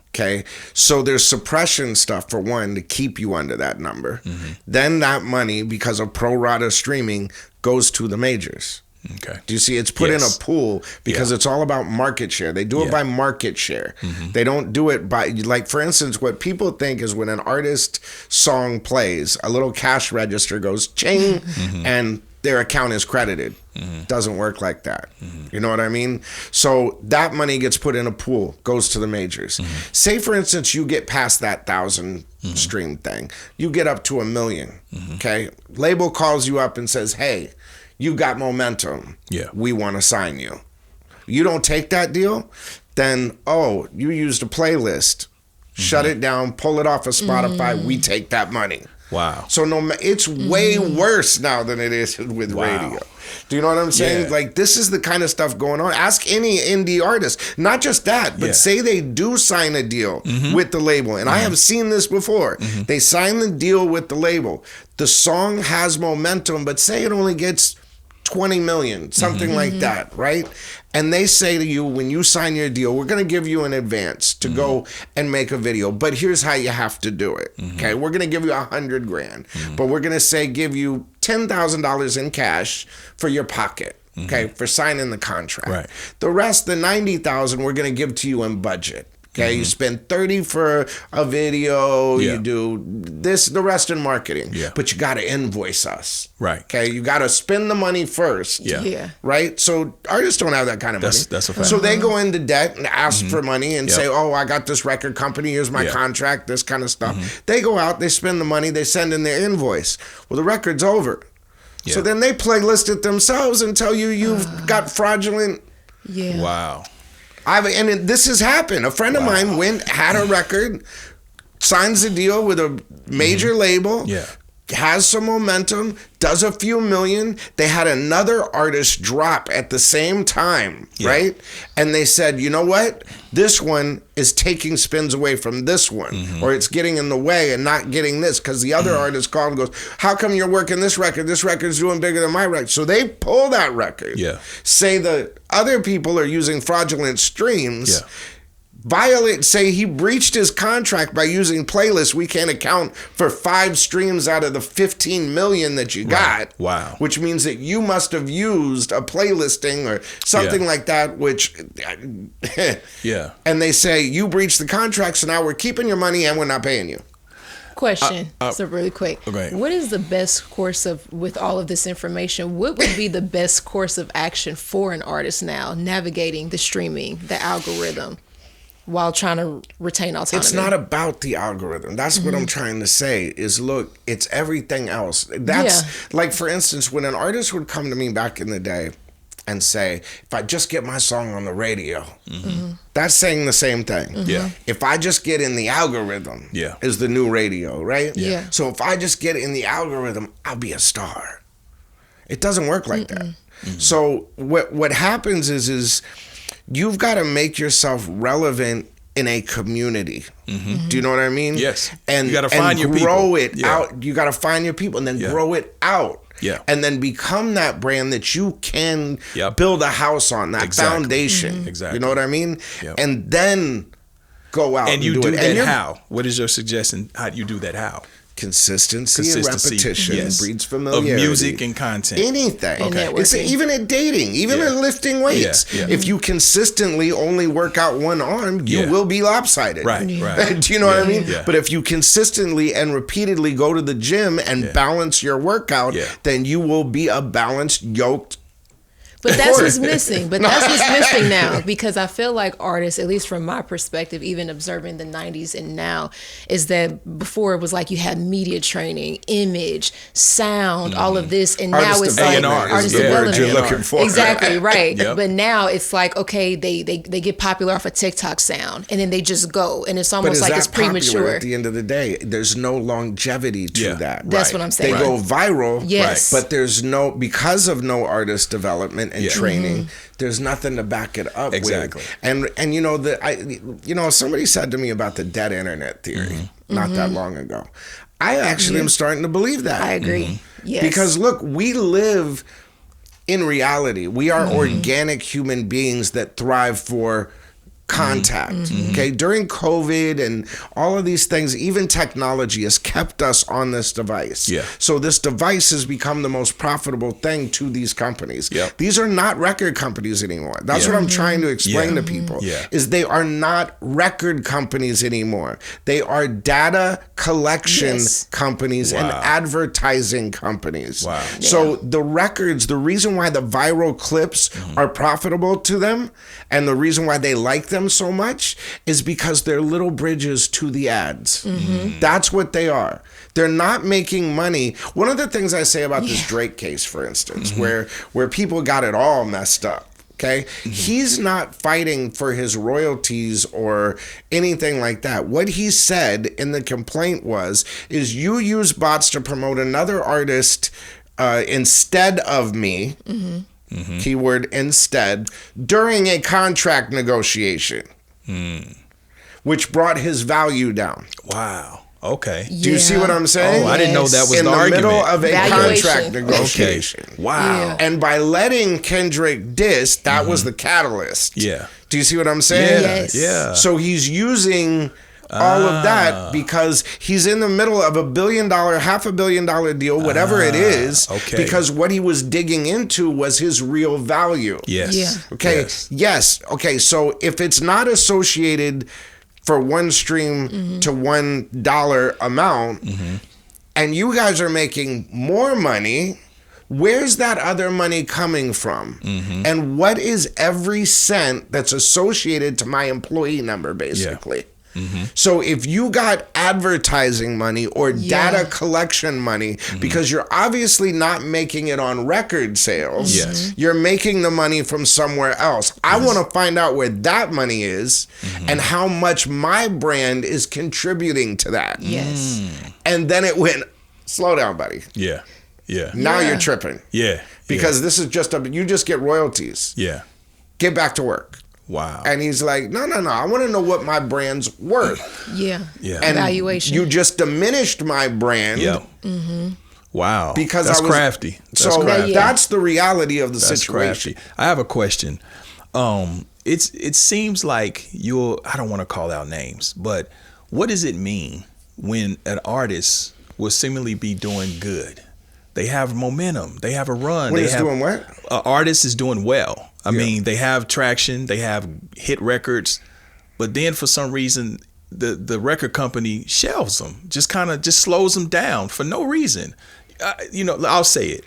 Okay, so there's suppression stuff for one to keep you under that number. Then that money, because of pro rata streaming, goes to the majors. Okay, do you see? It's put in a pool because it's all about market share. They do it by market share. They don't do it by, like, for instance, what people think is when an artist song plays, a little cash register goes ching, and their account is credited. Doesn't work like that. You know what I mean? So that money gets put in a pool, goes to the majors. Say, for instance, you get past that 1,000 stream thing. You get up to 1 million. Okay? Label calls you up and says, hey, you got momentum. Yeah. We want to sign you. You don't take that deal, then, you used a playlist. Shut it down, pull it off of Spotify. We take that money. Wow. So it's way worse now than it is with radio. Do you know what I'm saying? Yeah. Like, this is the kind of stuff going on. Ask any indie artist. Not just that, but say they do sign a deal with the label. And I have seen this before. They sign the deal with the label. The song has momentum, but say it only gets 20 million, something like that, right? And they say to you, when you sign your deal, we're going to give you an advance to go and make a video, but here's how you have to do it. Okay, we're going to give you $100,000, but we're going to say give you $10,000 in cash for your pocket. Okay, for signing the contract. Right. The rest, the $90,000, we're going to give to you in budget. Okay, you spend 30 for a video, you do this, the rest in marketing. But you got to invoice us. Right. Okay, you got to spend the money first. Yeah. Right? So artists don't have that kind of money. That's a fact. So they go into debt and ask for money and say, oh, I got this record company, here's my contract, this kind of stuff. They go out, they spend the money, they send in their invoice. Well, the record's over. So then they playlist it themselves and tell you you've got fraudulent. Yeah. Wow. This has happened. A friend of mine had a record, signs a deal with a major label, has some momentum, does a few million. They had another artist drop at the same time, right? And they said, you know what? This one is taking spins away from this one, or it's getting in the way and not getting this, because the other artist called and goes, how come you're working this record? This record's doing bigger than my record. So they pull that record, say the other people are using fraudulent streams, say he breached his contract by using playlists. We can't account for 5 streams out of the 15 million that you got. Wow. Which means that you must have used a playlisting or something like that, which and they say you breached the contract, so now we're keeping your money and we're not paying you. Question. So really quick. What is the best course with all of this information? What would be the best course of action for an artist now navigating the streaming, the algorithm, while trying to retain autonomy? It's not about the algorithm. That's what I'm trying to say is, look, it's everything else. That's like, for instance, when an artist would come to me back in the day and say, if I just get my song on the radio, that's saying the same thing. If I just get in the algorithm is the new radio, right? So if I just get in the algorithm, I'll be a star. It doesn't work like that. So what happens is you've got to make yourself relevant in a community. Do you know what I mean? Yes. And you got to find your people. Grow it out. You got to find your people and then grow it out. And then become that brand that you can build a house on, that foundation. You know what I mean? And then go out and you do that how? What is your suggestion? How do you do that how? Consistency and repetition breeds familiarity. Of music and content. Anything. It's even at dating, even at lifting weights. If you consistently only work out one arm, you will be lopsided. Right. Do you know what I mean? But if you consistently and repeatedly go to the gym and balance your workout, then you will be a balanced, yoked. But that's what's missing. But that's what's missing now, because I feel like artists, at least from my perspective, even observing the 90s and now, is that before it was like you had media training, image, sound, all of this, and now it's like artist development. You're looking for. Exactly, right. But now it's like, okay, they get popular off a TikTok sound, and then they just go, and it's almost like it's premature. At the end of the day, there's no longevity to that. That's what I'm saying. They go viral, but there's because of no artist development and training, there's nothing to back it up with. And you know, somebody said to me about the dead internet theory not that long ago. I actually am starting to believe that. I agree. Yes. Because look, we live in reality. We are organic human beings that thrive for contact. Okay, during COVID and all of these things, even technology has kept us on this device. So this device has become the most profitable thing to these companies. These are not record companies anymore. That's what I'm trying to explain to people. Is they are not record companies anymore. They are data collection companies and advertising companies. So the records, the reason why the viral clips are profitable to them and the reason why they like them so much is because they're little bridges to the ads. That's what they are. They're not making money. One of the things I say about this Drake case, for instance, where people got it all messed up. Okay, he's not fighting for his royalties or anything like that. What he said in the complaint is you use bots to promote another artist instead of me. Keyword instead, during a contract negotiation, which brought his value down. Wow. Okay. Do you see what I'm saying? Oh, I didn't know that was in the middle argument. of a contract negotiation. Wow. And by letting Kendrick diss, that was the catalyst. Do you see what I'm saying? So he's using all of that because he's in the middle of $1 billion, $500 million deal, whatever it is, because what he was digging into was his real value. Okay. Okay. So if it's not associated for one stream to $1 amount, and you guys are making more money. Where's that other money coming from? And what is every cent that's associated to my employee number, basically? So if you got advertising money or data collection money, because you're obviously not making it on record sales, you're making the money from somewhere else. I want to find out where that money is and how much my brand is contributing to that. And then it went, slow down, buddy. Now you're tripping. Because this is just you just get royalties. Get back to work. Wow. And he's like, no. I want to know what my brand's worth. And evaluation. You just diminished my brand. Wow. Because that's crafty. That's the reality of the situation. Crafty. I have a question. It seems like I don't want to call out names, but what does it mean when an artist will seemingly be doing good? They have momentum. They have a run. When it's doing what? An artist is doing well. I mean, they have traction. They have hit records. But then for some reason, the record company shelves them. Just slows them down for no reason. I'll say it.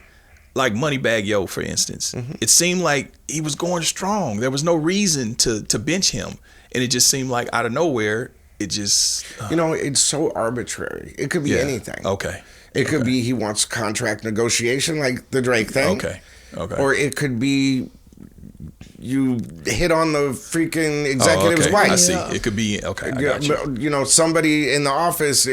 Like Moneybagg Yo, for instance. It seemed like he was going strong. There was no reason to bench him. And it just seemed like out of nowhere, it just... it's so arbitrary. It could be anything. Okay. It could be he wants contract negotiation like the Drake thing. Okay. Or it could be you hit on the freaking executive's wife. I see. It could be, okay, I got you. Somebody in the office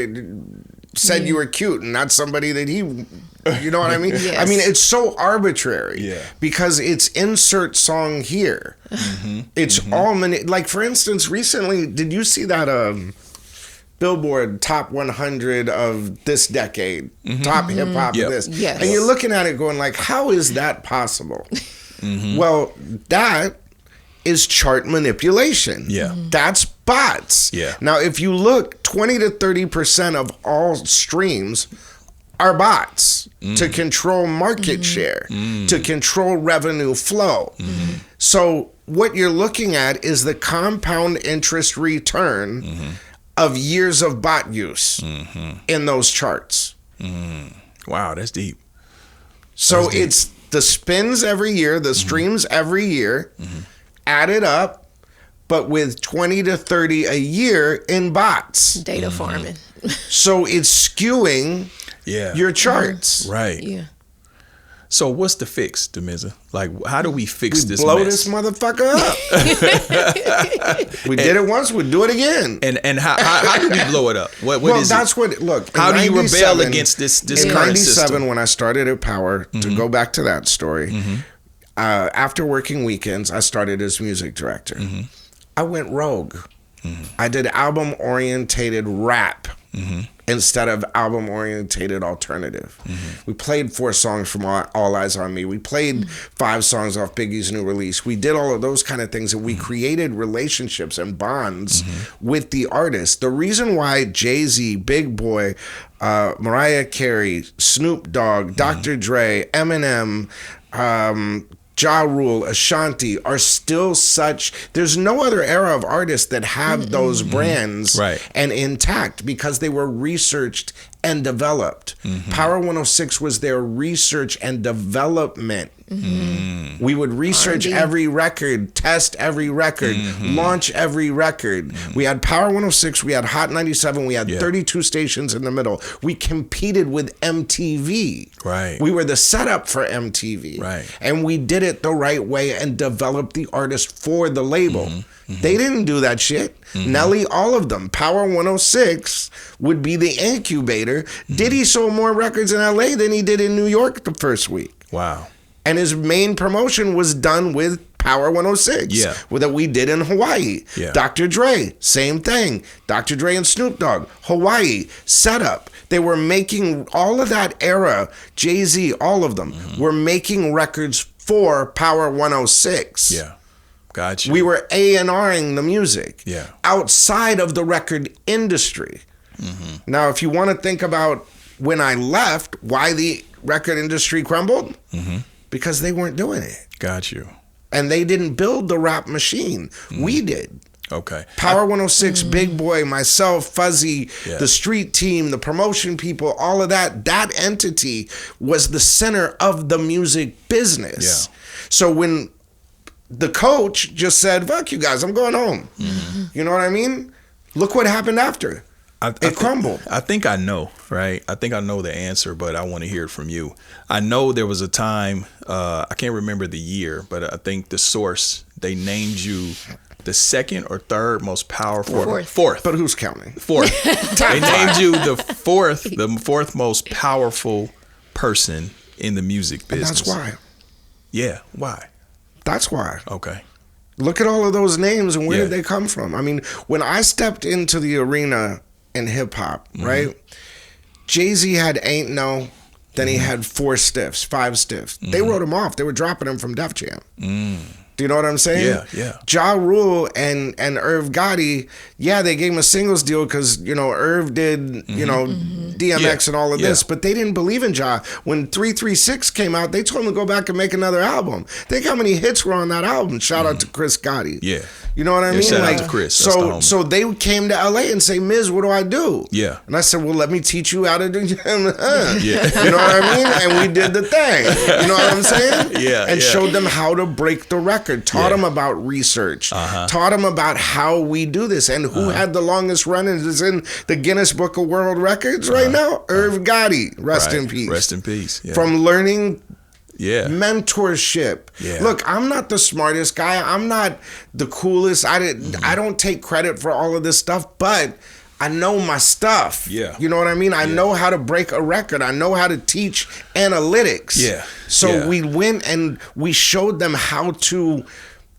said you were cute, and not somebody that he, you know what I mean? I mean, it's so arbitrary because it's insert song here. It's all, like for instance, recently, did you see that Billboard top 100 of this decade, top hip hop of this? And you're looking at it going like, how is that possible? Well, that is chart manipulation. That's bots. Now, if you look, 20 to 30% of all streams are bots to control market share, to control revenue flow. So what you're looking at is the compound interest return of years of bot use in those charts. Wow, that's deep. So it's the spins every year, the streams every year, added up, but with 20 to 30 a year in bots. Data farming. So it's skewing your charts. Right. So what's the fix, Damizza? Like, how do we fix this blow mess? this motherfucker up. We did it once, we'll do it again. And how do we blow it up? What is that's it? What, look. How do you rebel against this current system? In 97, when I started at Power, to go back to that story, after working weekends, I started as music director. I went rogue. I did album-orientated rap. Instead of album-orientated alternative. We played 4 songs from All Eyes on Me. We played 5 songs off Biggie's new release. We did all of those kind of things, and we created relationships and bonds with the artists. The reason why Jay-Z, Big Boy, Mariah Carey, Snoop Dogg, Dr. Dre, Eminem, Ja Rule, Ashanti are still such. There's no other era of artists that have those brands and intact because they were researched and developed. Power 106 was their research and development. We would research every record, test every record, launch every record. We had Power 106, we had Hot 97, we had 32 stations in the middle. We competed with MTV. We were the setup for MTV. And we did it the right way and developed the artist for the label. They didn't do that shit. Nelly, all of them. Power 106 would be the incubator. Diddy sold more records in LA than he did in New York the first week. Wow. And his main promotion was done with Power 106 that we did in Hawaii. Dr. Dre, same thing. Dr. Dre and Snoop Dogg, Hawaii, setup. They were making all of that era, Jay-Z, all of them, were making records for Power 106. Gotcha. We were A&Ring the music outside of the record industry. Now, if you want to think about when I left, why the record industry crumbled, because they weren't doing it. Got you. And they didn't build the rap machine. We did. Okay. Power 106, Big Boy, myself, Fuzzy, the street team, the promotion people, all of that entity was the center of the music business. Yeah. So when the coach just said, fuck you guys, I'm going home. Mm-hmm. You know what I mean? Look what happened after. It crumbled. I think I know, right? I think I know the answer, but I want to hear it from you. I know there was a time, I can't remember the year, but I think the source, they named you the second or third most powerful. Fourth. But who's counting? Fourth. They named you the fourth most powerful person in the music business. And that's why. Yeah, why? That's why. Okay. Look at all of those names and where did they come from? I mean, when I stepped into the arena in hip hop, right? Jay-Z had Ain't No, then he had 5 stiffs. They wrote him off. They were dropping him from Def Jam. Do you know what I'm saying? Yeah. Ja Rule and Irv Gotti, they gave him a singles deal because, Irv did, DMX and all of this, but they didn't believe in Ja. When 336 came out, they told him to go back and make another album. Think how many hits were on that album. Shout out to Chris Gotti. Yeah. You know what I mean? Shout out to Chris. So they came to LA and say, Miz, what do I do? Yeah. And I said, well, let me teach you how to do You know what I mean? And we did the thing. You know what I'm saying? Yeah. And showed them how to break the record. Taught them about research. Taught them about how we do this. And who had the longest run and is in the Guinness Book of World Records right now? Irv Gotti. Rest in peace. Rest in peace. Yeah. From learning mentorship. Look, I'm not the smartest guy. I'm not the coolest. I don't take credit for all of this stuff, but I know my stuff. Yeah. You know what I mean? I know how to break a record. I know how to teach analytics. Yeah. So we went and we showed them how to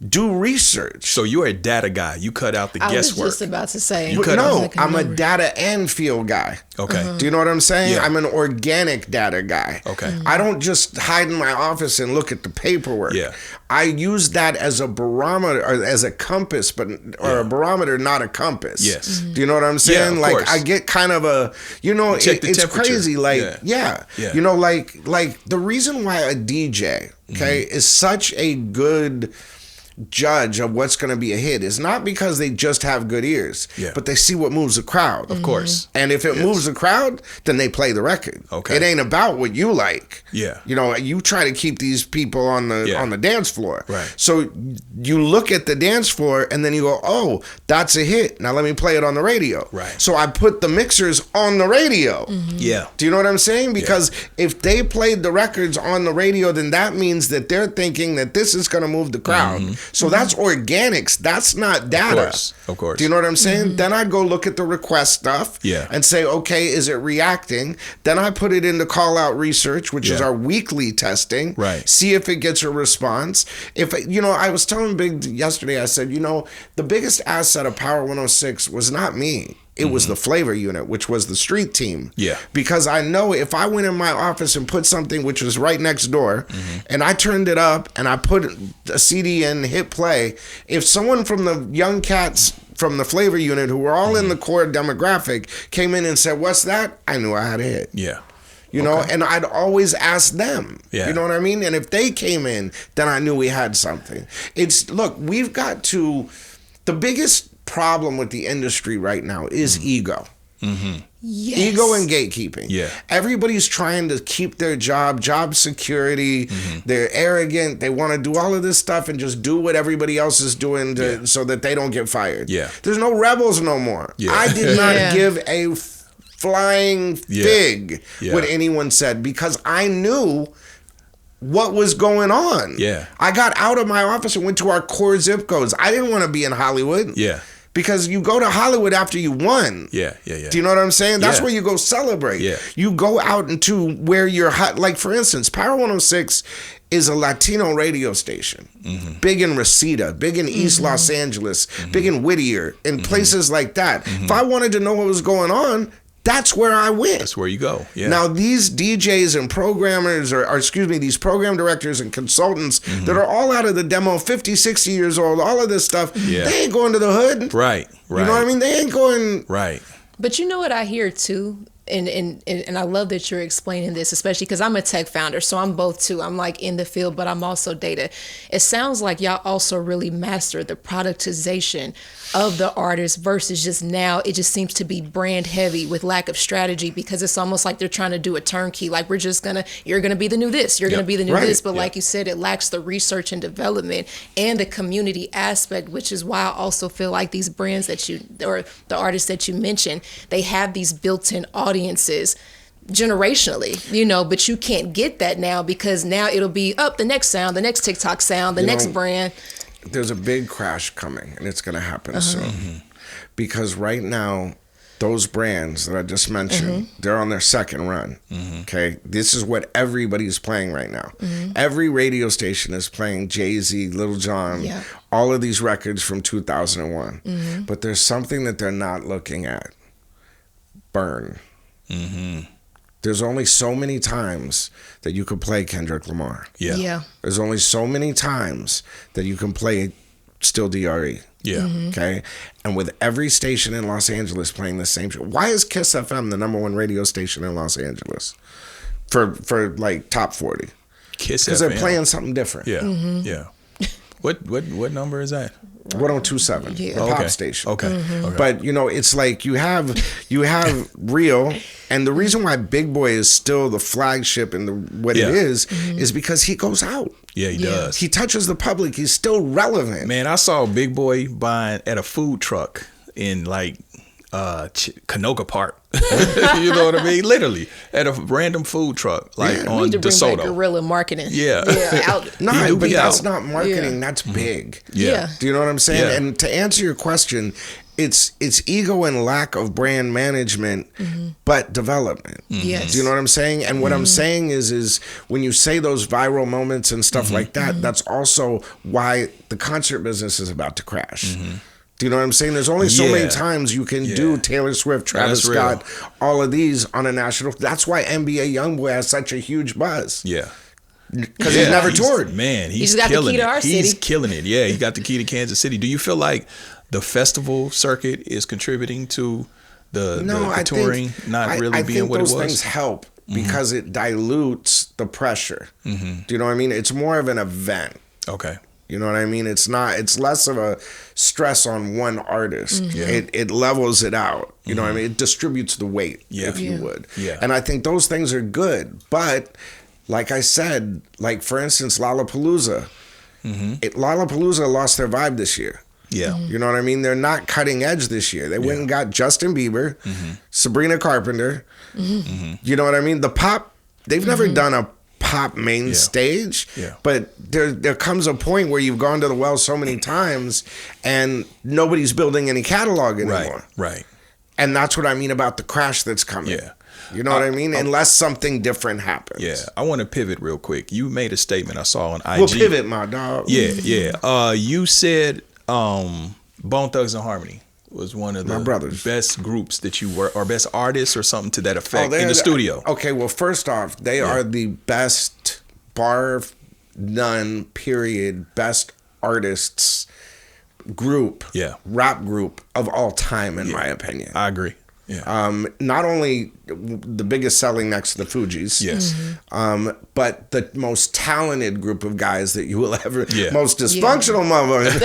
do research. So you're a data guy. You cut out the guesswork. I was just about to say. I'm a data and field guy. Okay. Do you know what I'm saying? Yeah. I'm an organic data guy. Okay. I don't just hide in my office and look at the paperwork. Yeah. I use that as a barometer, or as a compass, a barometer, not a compass. Yes. Do you know what I'm saying? Yeah, like course. I get kind of a, it's crazy. Like, Yeah. like the reason why a DJ, is such a good judge of what's going to be a hit is not because they just have good ears, but they see what moves the crowd. Of course. And if it moves the crowd, then they play the record. Okay. It ain't about what you like. Yeah. You try to keep these people on the dance floor. Right. So you look at the dance floor and then you go, oh, that's a hit. Now let me play it on the radio. Right. So I put the mixers on the radio. Yeah. Do you know what I'm saying? Because if they played the records on the radio, then that means that they're thinking that this is going to move the crowd. So that's organics. That's not data. Of course. Do you know what I'm saying? Then I'd go look at the request stuff and say, okay, is it reacting? Then I put it into call out research, which is our weekly testing. Right. See if it gets a response. If, I was telling Big yesterday, I said, the biggest asset of Power 106 was not me. It was the flavor unit, which was the street team. Yeah. Because I know if I went in my office and put something which was right next door, and I turned it up and I put a CD in, hit play, if someone from the young cats from the flavor unit who were all in the core demographic came in and said, what's that? I knew I had a hit. Yeah. You know, and I'd always ask them. Yeah. You know what I mean? And if they came in, then I knew we had something. Look, we've got to, the biggest problem with the industry right now is ego. Yes. Ego and gatekeeping. Yeah. Everybody's trying to keep their job security. They're arrogant. They want to do all of this stuff and just do what everybody else is doing so that they don't get fired. Yeah. There's no rebels no more. Yeah. I did not give a flying fig what anyone said because I knew what was going on. Yeah. I got out of my office and went to our core zip codes. I didn't want to be in Hollywood. Yeah. Because you go to Hollywood after you won. Yeah. Do you know what I'm saying? That's where you go celebrate. Yeah. You go out into where you're hot. Like, for instance, Power 106 is a Latino radio station. Big in Reseda, big in East Los Angeles, big in Whittier, and places like that. If I wanted to know what was going on, that's where I went. That's where you go. Yeah. Now, these DJs and programmers, these program directors and consultants that are all out of the demo, 50, 60 years old, all of this stuff, they ain't going to the hood. Right. You know what I mean? They ain't going. Right. But you know what I hear too? And I love that you're explaining this, especially because I'm a tech founder, so I'm both too. I'm like in the field, but I'm also data. It sounds like y'all also really mastered the productization of the artist versus just now it just seems to be brand heavy with lack of strategy, because it's almost like they're trying to do a turnkey, like you're gonna be the new this, you're gonna be the new this, but like you said, it lacks the research and development and the community aspect, which is why I also feel like these brands or the artists that you mentioned, they have these built-in audiences generationally, but you can't get that now, because now it'll be the next sound, the next TikTok sound, the next brand. There's a big crash coming, and it's going to happen soon. Because right now, those brands that I just mentioned, they're on their second run. Okay, this is what everybody's playing right now. Every radio station is playing Jay-Z, Lil Jon, all of these records from 2001. But there's something that they're not looking at. Burn. There's only so many times that you could play Kendrick Lamar. There's only so many times that you can play Still DRE. Okay? And with every station in Los Angeles playing the same show. Why is Kiss FM the #1 radio station in Los Angeles? For like top 40. Kiss FM. Because they're playing something different. What number is that? 102.7, the pop station. Okay. But it's like you have Rio, and the reason why Big Boy is still the flagship and what it is because he goes out. Yeah, he does. He touches the public. He's still relevant. Man, I saw Big Boy buying at a food truck in like Canoga Park. You know what I mean? Literally at a random food truck, like on we need to bring DeSoto. back guerrilla marketing. But that's not marketing. That's big. Do you know what I'm saying? And to answer your question, it's ego and lack of brand management, but development. Yes. Do you know what I'm saying? And what I'm saying is when you say those viral moments and stuff like that, that's also why the concert business is about to crash. Do you know what I'm saying? There's only so many times you can do Taylor Swift, Travis Scott, all of these on a national. That's why NBA YoungBoy has such a huge buzz. Because he's never toured. Man, he's got killing the key to our it. city. He's killing it. Yeah, he got the key to Kansas City. Do you feel like the festival circuit is contributing to the touring not really being what it was? I think those things help because it dilutes the pressure. Do you know what I mean? It's more of an event. Okay. You know what I mean? It's less of a stress on one artist. It levels it out. You know what I mean? It distributes the weight, if you would. And I think those things are good. But like I said, like for instance, Lollapalooza. Lollapalooza lost their vibe this year. You know what I mean? They're not cutting edge this year. They went and got Justin Bieber, Sabrina Carpenter. You know what I mean? The pop, they've never done a pop main stage, but there comes a point where you've gone to the well so many times and nobody's building any catalog anymore. Right. And that's what I mean about the crash that's coming. You know what I mean? Unless something different happens. I want to pivot real quick. You made a statement I saw on IG. We'll pivot, my dog. You said Bone Thugs and Harmony was one of the best groups that you were, or best artists or something to that effect in the studio. Okay, well, first off, they are the best, bar none, period, best artists group, rap group of all time, in my opinion. I agree. Not only the biggest selling next to the Fugees, but the most talented group of guys that you will ever, most dysfunctional motherfuckers.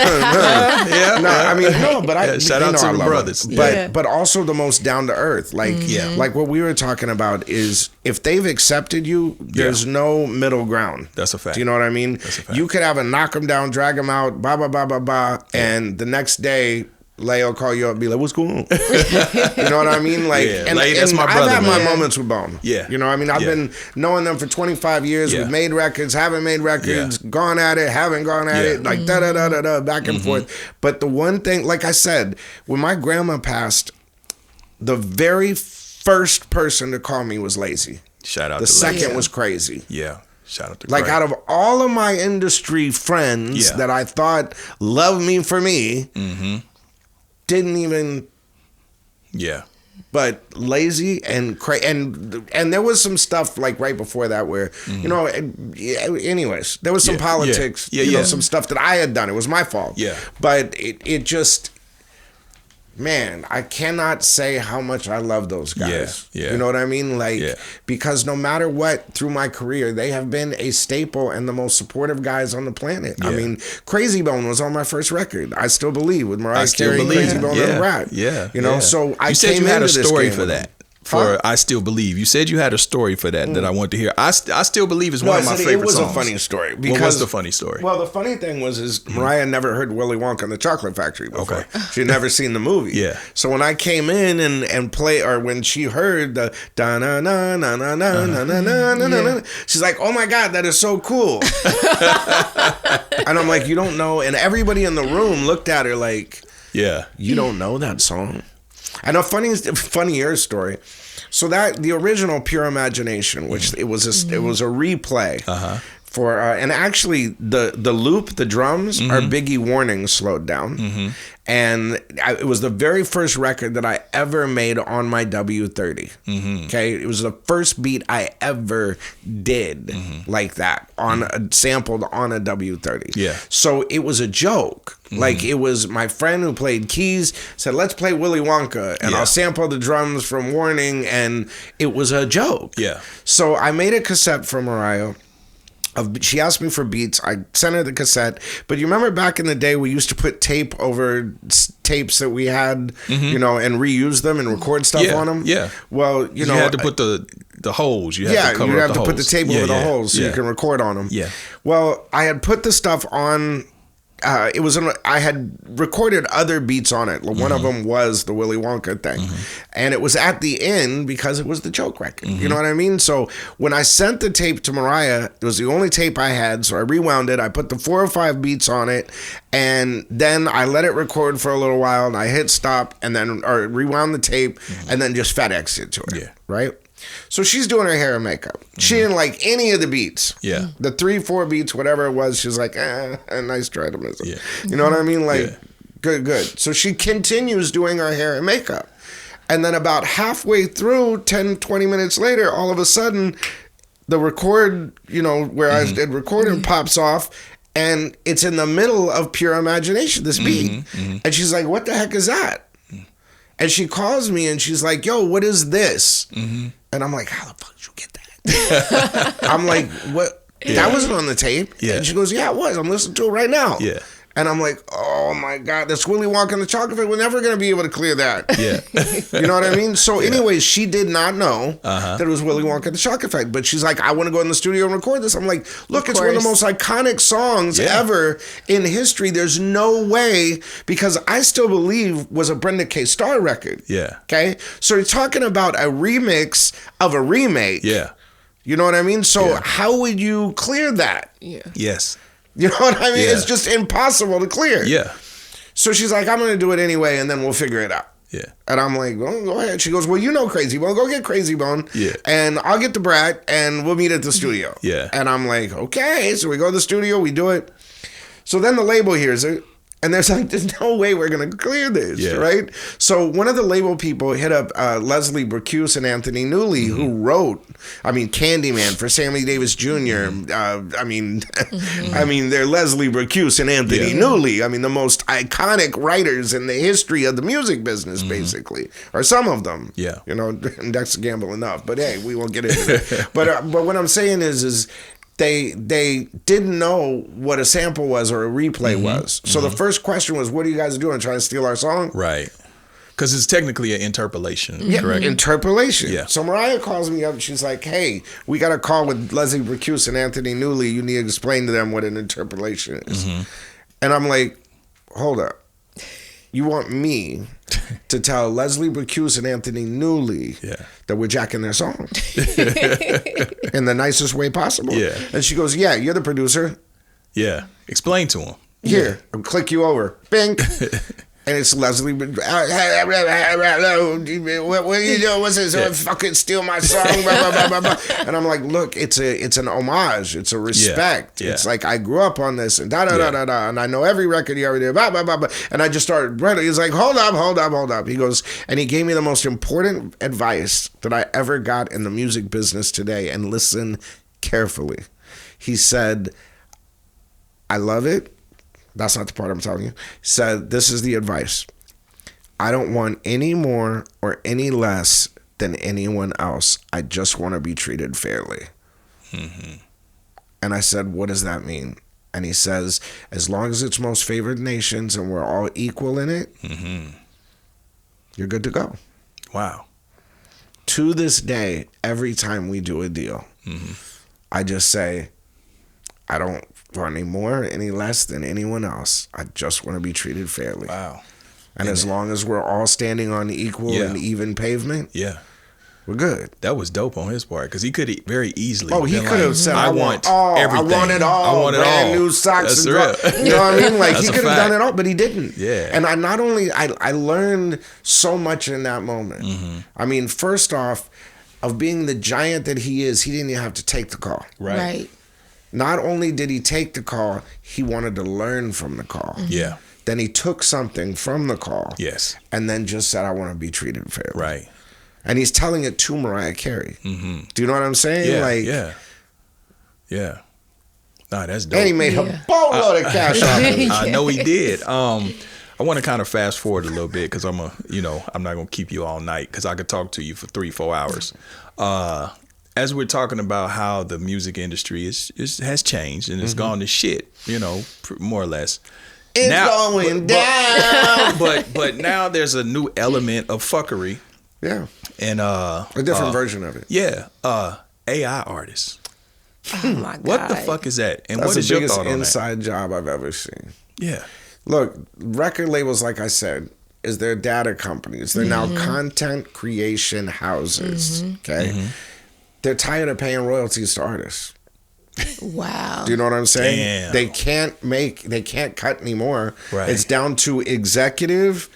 Shout out to the brothers. But also the most down to earth. Like what we were talking about is if they've accepted you, there's no middle ground. That's a fact. Do you know what I mean? That's a fact. You could have a knock them down, drag them out, and the next day, Leo call you up and be like, what's going on? You know what I mean? Like, and that's my brother. I've had my moments with Bone. You know what I mean? I've been knowing them for 25 years. We've made records, haven't made records, gone at it, haven't gone at it, like da-da-da-da-da, back and forth. But the one thing, like I said, when my grandma passed, the very first person to call me was Lazy. Shout out the to second Lazy. Was Crazy. Shout out to Like Craig. out of all of my industry friends that I thought loved me for me, didn't even but Lazy and there was some stuff like right before that where you know, anyways, there was some politics, you know, some stuff that I had done. It was my fault. But it just, man, I cannot say how much I love those guys. Yeah. You know what I mean? Like, because no matter what, through my career, they have been a staple and the most supportive guys on the planet. I mean, Crazy Bone was on my first record. I Still Believe with Mariah Carey, Crazy Bone and Rap. Yeah. You know, so I said came you had into a this story game for that. For I Still Believe. You said you had a story for that I want to hear. I Still Believe is one of my favorite songs. It was a funny story. What was the funny story? Well, the funny thing was Mariah never heard Willy Wonka and the Chocolate Factory before. Okay. She'd never seen the movie. Yeah. So when I came in and play, or when she heard the da na na na na na na na na na na, she's like, "Oh my God, that is so cool." And I'm like, "You don't know?" And everybody in the room looked at her like, "You don't know that song?" And a funnier story. So that the original Pure Imagination, which it was a replay for, and actually the loop, the drums are Biggie Warning slowed down, and it was the very first record that I ever made on my W30. Okay, it was the first beat I ever did like that sampled on a W30. Yeah. So it was a joke. Like, it was my friend who played keys said, "Let's play Willy Wonka, and I'll sample the drums from Warning," and it was a joke. Yeah. So I made a cassette for Mariah. She asked me for beats. I sent her the cassette. But you remember back in the day, we used to put tape over tapes that we had, you know, and reuse them and record stuff on them. Yeah. Well, you know, had to put the holes. You had to cover you up have to put the tape over the holes so you can record on them. Yeah. Well, I had put the stuff on. I had recorded other beats on it. One of them was the Willy Wonka thing. And it was at the end because it was the joke record. You know what I mean? So when I sent the tape to Mariah, it was the only tape I had. So I rewound it. I put the 4 or 5 beats on it. And then I let it record for a little while. And I hit stop and then rewound the tape and then just FedExed it to her. Yeah. Right? So she's doing her hair and makeup. She didn't like any of the beats. Yeah. The 3, 4 beats, whatever it was, she was like, nice try, Damizza. Yeah. You know what I mean? Like, good. So she continues doing her hair and makeup. And then about halfway through, 10, 20 minutes later, all of a sudden, the record, you know, where I did recording pops off. And it's in the middle of Pure Imagination, this beat. And she's like, "What the heck is that?" And she calls me and she's like, "Yo, what is this?" And I'm like, "How the fuck did you get that?" I'm like, "What? That wasn't on the tape." And she goes, "Yeah, it was. I'm listening to it right now." Yeah. And I'm like, "Oh my God, that's Willy Wonka and the Chocolate Factory. We're never going to be able to clear that." Yeah. You know what I mean? So anyways, she did not know that it was Willy Wonka and the Chocolate Factory. But she's like, "I want to go in the studio and record this." I'm like, "Look, it's one of the most iconic songs ever in history. There's no way," because I Still Believe was a Brenda K. Starr record. Yeah. Okay? So you're talking about a remix of a remake. Yeah. You know what I mean? So how would you clear that? Yeah. Yes. You know what I mean? It's just impossible to clear. Yeah. So she's like, "I'm going to do it anyway, and then we'll figure it out." Yeah. And I'm like, "Well, go ahead." She goes, "Well, you know Crazy Bone. Go get Crazy Bone. Yeah. And I'll get the brat, and we'll meet at the studio." Yeah. And I'm like, "Okay." So we go to the studio, we do it. So then the label hears it. And there's no way we're going to clear this, right? So one of the label people hit up Leslie Bracuse and Anthony Newley, who wrote, Candyman for Sammy Davis Jr. I mean, they're Leslie Bracuse and Anthony Newley. I mean, the most iconic writers in the history of the music business, basically, or some of them. Yeah. You know, that's a gamble enough. But hey, we won't get into that. But what I'm saying is they didn't know what a sample was or a replay was. So the first question was, "What are you guys doing? Trying to steal our song?" Right. Because it's technically an interpolation. Yeah, correct? Interpolation. Yeah. So Mariah calls me up and she's like, "Hey, we got a call with Leslie Bracuse and Anthony Newley. You need to explain to them what an interpolation is." And I'm like, "Hold up. You want me to tell Leslie Bracuse and Anthony Newley that we're jacking their song in the nicest way possible?" Yeah. And she goes, "Yeah, you're the producer. Yeah. Explain to him. Here, I'll click you over. Bing." And it's Leslie. What are you doing? What's this? Fucking steal my song. And I'm like, look, it's an homage. It's a respect. It's like, I grew up on this and and I know every record you ever did. And I just started running. He's like, hold up. He goes, and he gave me the most important advice that I ever got in the music business today. And listen carefully. He said, "I love it." That's not the part I'm telling you. Said, "This is the advice. I don't want any more or any less than anyone else. I just want to be treated fairly. Mm-hmm. And I said, what does that mean? And he says, as long as it's most favored nations and we're all equal in it, you're good to go. Wow. To this day, every time we do a deal, I just say, I don't want any more, any less than anyone else. I just want to be treated fairly. Wow. And as long as we're all standing on equal and even pavement, we're good. That was dope on his part because he could very easily. Oh, he could have said, I want everything. I want it all. I want it brand all. New socks. That's and you know what I mean? Like, he could have done it all, but he didn't. Yeah. And I learned so much in that moment. I mean, first off, of being the giant that he is, he didn't even have to take the call. Right. Not only did he take the call, he wanted to learn from the call. Yeah. Then he took something from the call. Yes. And then just said, I want to be treated fairly. Right. And he's telling it to Mariah Carey. Do you know what I'm saying? Yeah. Nah, that's dope. And he made a boatload of cash off of it. I know he did. I want to kind of fast forward a little bit because I'm not going to keep you all night because I could talk to you for 3-4 hours. As we're talking about how the music industry has changed and it's gone to shit, more or less. It's going down. But now there's a new element of fuckery. Yeah. And a different version of it. Yeah. AI artists. Oh my God. What the fuck is that? And That's what is the your biggest thought on that? inside job I've ever seen. Yeah. Look, record labels, like I said, is their data companies. They're now content creation houses. Okay. They're tired of paying royalties to artists. Wow. Do you know what I'm saying? Damn. They can't cut anymore. Right. It's down to executive.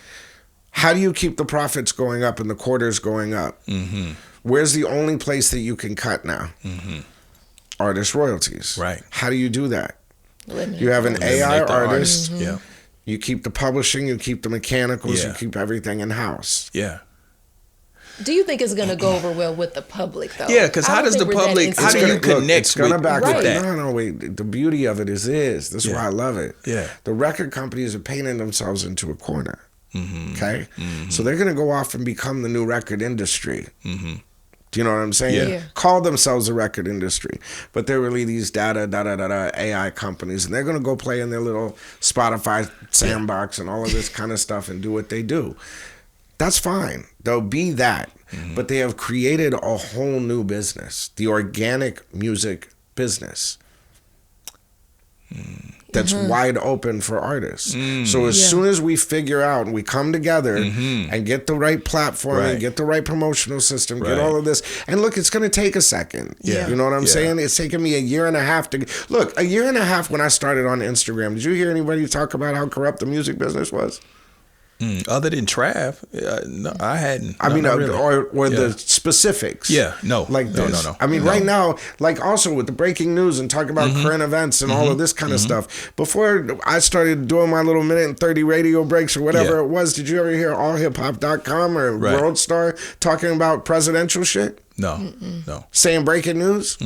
How do you keep the profits going up and the quarters going up? Where's the only place that you can cut now? Artist royalties. Right. How do you do that? Limited. You have an AI artist. Yeah. You keep the publishing, you keep the mechanicals, Yeah. you keep everything in-house. Yeah. Do you think it's going to go over well with the public, though? Yeah, because how does the public, how do you connect with that? No, wait. The beauty of it is this is why I love it. Yeah. The record companies are painting themselves into a corner. Okay? So they're going to go off and become the new record industry. Do you know what I'm saying? Yeah. Call themselves a record industry, but they're really these AI companies, and they're going to go play in their little Spotify sandbox and all of this kind of stuff and do what they do. That's fine. They'll be that. But they have created a whole new business, the organic music business. That's wide open for artists. So as soon as we figure out and we come together and get the right platform and get the right promotional system, get all of this. And look, it's going to take a second. Yeah. You know what I'm saying? It's taken me a year and a half to... Look, a year and a half when I started on Instagram, did you hear anybody talk about how corrupt the music business was? Other than Trav, no, I hadn't. I mean, really. or the specifics. Yeah, no. Like this. No. I mean, right now, like also with the breaking news and talking about current events and all of this kind of stuff. Before I started doing my little minute and 30 radio breaks or whatever it was, did you ever hear allhiphop.com or World Star talking about presidential shit? No. Saying breaking news?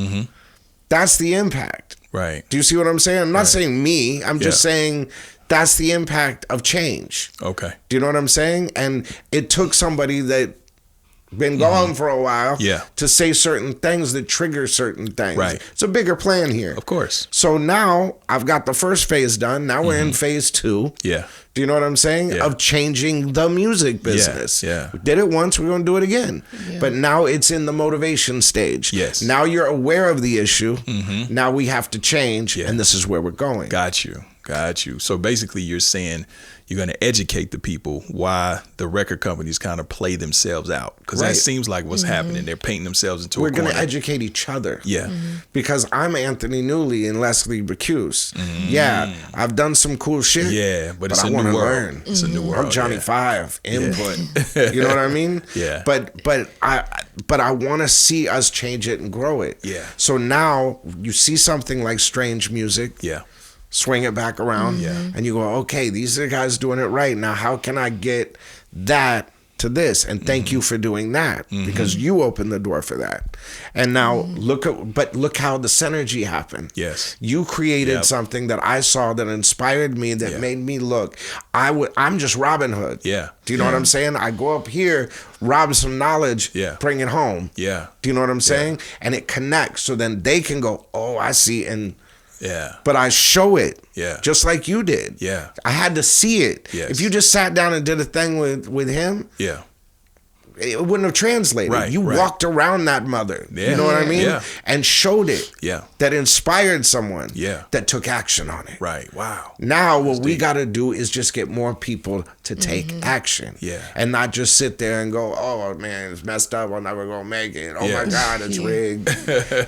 That's the impact. Right. Do you see what I'm saying? I'm not saying me. I'm just saying... That's the impact of change. Okay. Do you know what I'm saying? And it took somebody that been gone for a while to say certain things that trigger certain things. Right. It's a bigger plan here. Of course. So now I've got the first phase done. Now we're in phase 2. Yeah. Do you know what I'm saying? Yeah. Of changing the music business. Yeah. We did it once, we're going to do it again. Yeah. But now it's in the motivation stage. Yes. Now you're aware of the issue. Now we have to change, and this is where we're going. Got you. So basically you're saying you're going to educate the people why the record companies kind of play themselves out. Because that seems like what's happening. They're painting themselves into a corner. We're going to educate each other. Yeah. Because I'm Anthony Newley and Leslie Bacuse. Yeah, I've done some cool shit. Yeah, but it's I a new world. Learn. It's a new world. I'm Johnny Five. Input. You know what I mean? Yeah. But I want to see us change it and grow it. Yeah. So now you see something like Strange Music. Yeah. Swing it back around. Yeah. And you go, okay, these are the guys doing it right. Now, how can I get that to this, and thank you for doing that, because you opened the door for that. And now look how the synergy happened. Yes, you created something that I saw that inspired me, that made me look. I'm just Robin Hood. Yeah, do you know what I'm saying? I go up here, rob some knowledge, bring it home. Yeah, do you know what I'm saying? And it connects, so then they can go, oh, I see, and. Yeah. But I show it. Yeah. Just like you did. Yeah. I had to see it. Yes. If you just sat down and did a thing with him, it wouldn't have translated. Right. You walked around that mother. Yeah. You know what I mean? Yeah. And showed it. Yeah. That inspired someone. Yeah. That took action on it. Right. Wow. Now what we got to do is just get more people to take action. Yeah. And not just sit there and go, oh man, it's messed up, I'm never gonna make it. Oh my God, it's rigged.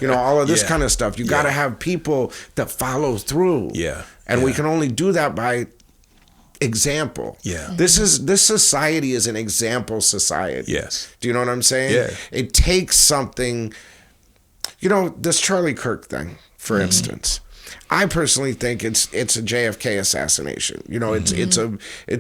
You know, all of this kind of stuff. You got to have people that follow through. Yeah. And we can only do that by example. Yeah. This society is an example society. Yes. Do you know what I'm saying? Yeah. It takes something, you know, this Charlie Kirk thing, for instance. I personally think it's a JFK assassination. You know, it's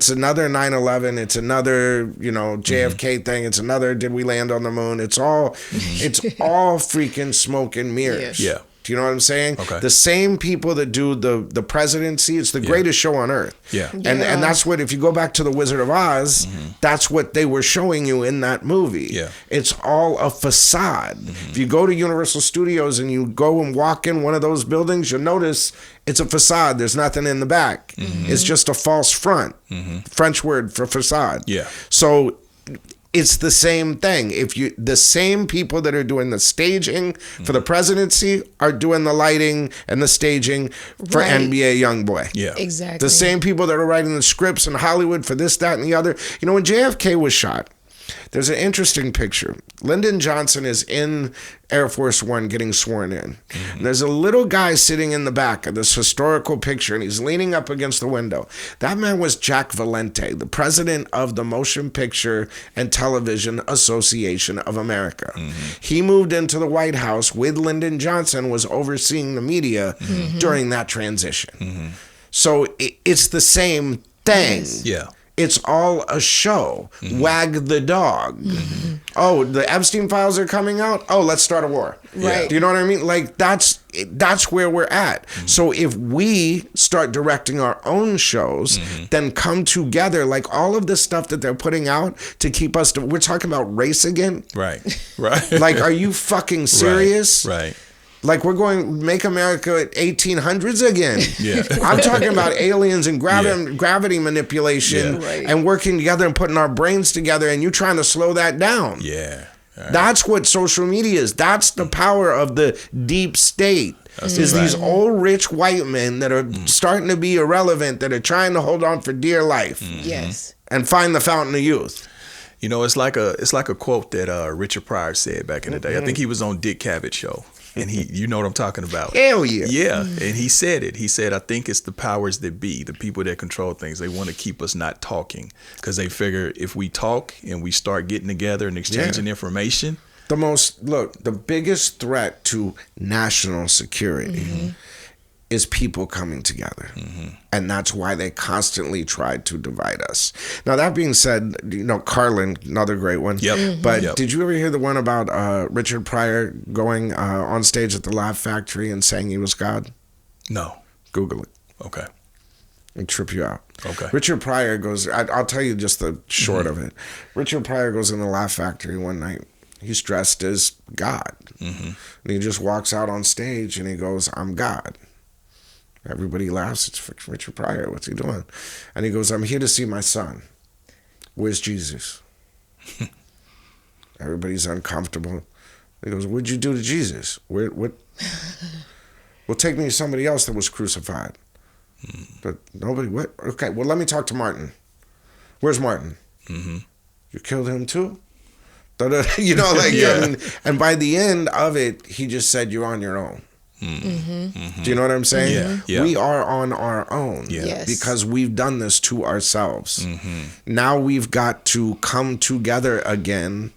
another 9/11. It's another, you know, JFK thing. It's another did we land on the moon? It's all freaking smoke and mirrors. Yeah. Do you know what I'm saying? Okay. The same people that do the presidency, it's the greatest show on earth. Yeah. And that's what, if you go back to The Wizard of Oz, that's what they were showing you in that movie. Yeah. It's all a facade. If you go to Universal Studios and you go and walk in one of those buildings, you'll notice it's a facade. There's nothing in the back. It's just a false front. French word for facade. Yeah. So it's the same thing. The same people that are doing the staging for the presidency are doing the lighting and the staging for NBA Youngboy. Yeah. Exactly. The same people that are writing the scripts in Hollywood for this, that, and the other. You know, when JFK was shot, there's an interesting picture. Lyndon Johnson is in Air Force One getting sworn in. And there's a little guy sitting in the back of this historical picture, and he's leaning up against the window. That man was Jack Valente, the president of the Motion Picture and Television Association of America. He moved into the White House with Lyndon Johnson, was overseeing the media during that transition. So it's the same thing. Yeah. It's all a show. Wag the dog. Oh, the Epstein files are coming out? Oh, let's start a war. Right. Do you know what I mean? Like, that's where we're at. So if we start directing our own shows, then come together, like all of this stuff that they're putting out to keep us, we're talking about race again? Right. Right. Like, are you fucking serious? Right. Like, we're going to make America at 1800s again. Yeah. I'm talking about aliens and gravity manipulation and working together and putting our brains together, and you trying to slow that down. Yeah. Right. That's what social media is. That's the power of the deep state. Is these old rich white men that are starting to be irrelevant, that are trying to hold on for dear life. Yes. And find the fountain of youth. You know, it's like a quote that Richard Pryor said back in the day. I think he was on Dick Cavett's show. And you know what I'm talking about. Hell yeah. Yeah. And he said it. He said, I think it's the powers that be, the people that control things. They want to keep us not talking because they figure if we talk and we start getting together and exchanging information. The biggest threat to national security is people coming together. And that's why they constantly tried to divide us. Now, that being said, you know, Carlin, another great one. Yep. But did you ever hear the one about Richard Pryor going on stage at the Laugh Factory and saying he was God? No. Google it. Okay. It'll trip you out. Okay. Richard Pryor goes, I'll tell you just the short of it. Richard Pryor goes in the Laugh Factory one night. He's dressed as God. And he just walks out on stage and he goes, I'm God. Everybody laughs. It's Richard Pryor. What's he doing? And he goes, I'm here to see my son. Where's Jesus? Everybody's uncomfortable. He goes, what'd you do to Jesus? What? Well, take me to somebody else that was crucified. But nobody, what? Okay, well, let me talk to Martin. Where's Martin? You killed him too? You know, like, and by the end of it, he just said, you're on your own. Do you know what I'm saying? Yeah. We are on our own because we've done this to ourselves. Now we've got to come together again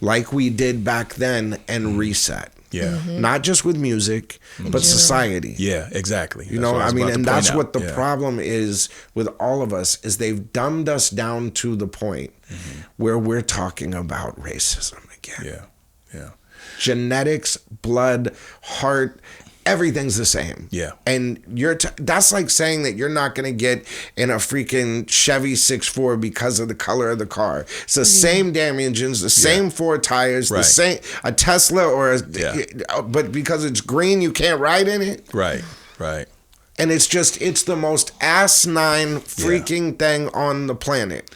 like we did back then and reset. Yeah. Not just with music, but society. Yeah, exactly. You know, I mean, and that's what the problem is with all of us, is they've dumbed us down to the point where we're talking about racism again. Yeah. Genetics, blood, heart, everything's the same. Yeah. And that's like saying that you're not going to get in a freaking Chevy 6.4 because of the color of the car. It's the same damn engines, the same 4 tires, the same, a Tesla but because it's green, you can't ride in it. Right. And it's the most asinine freaking thing on the planet.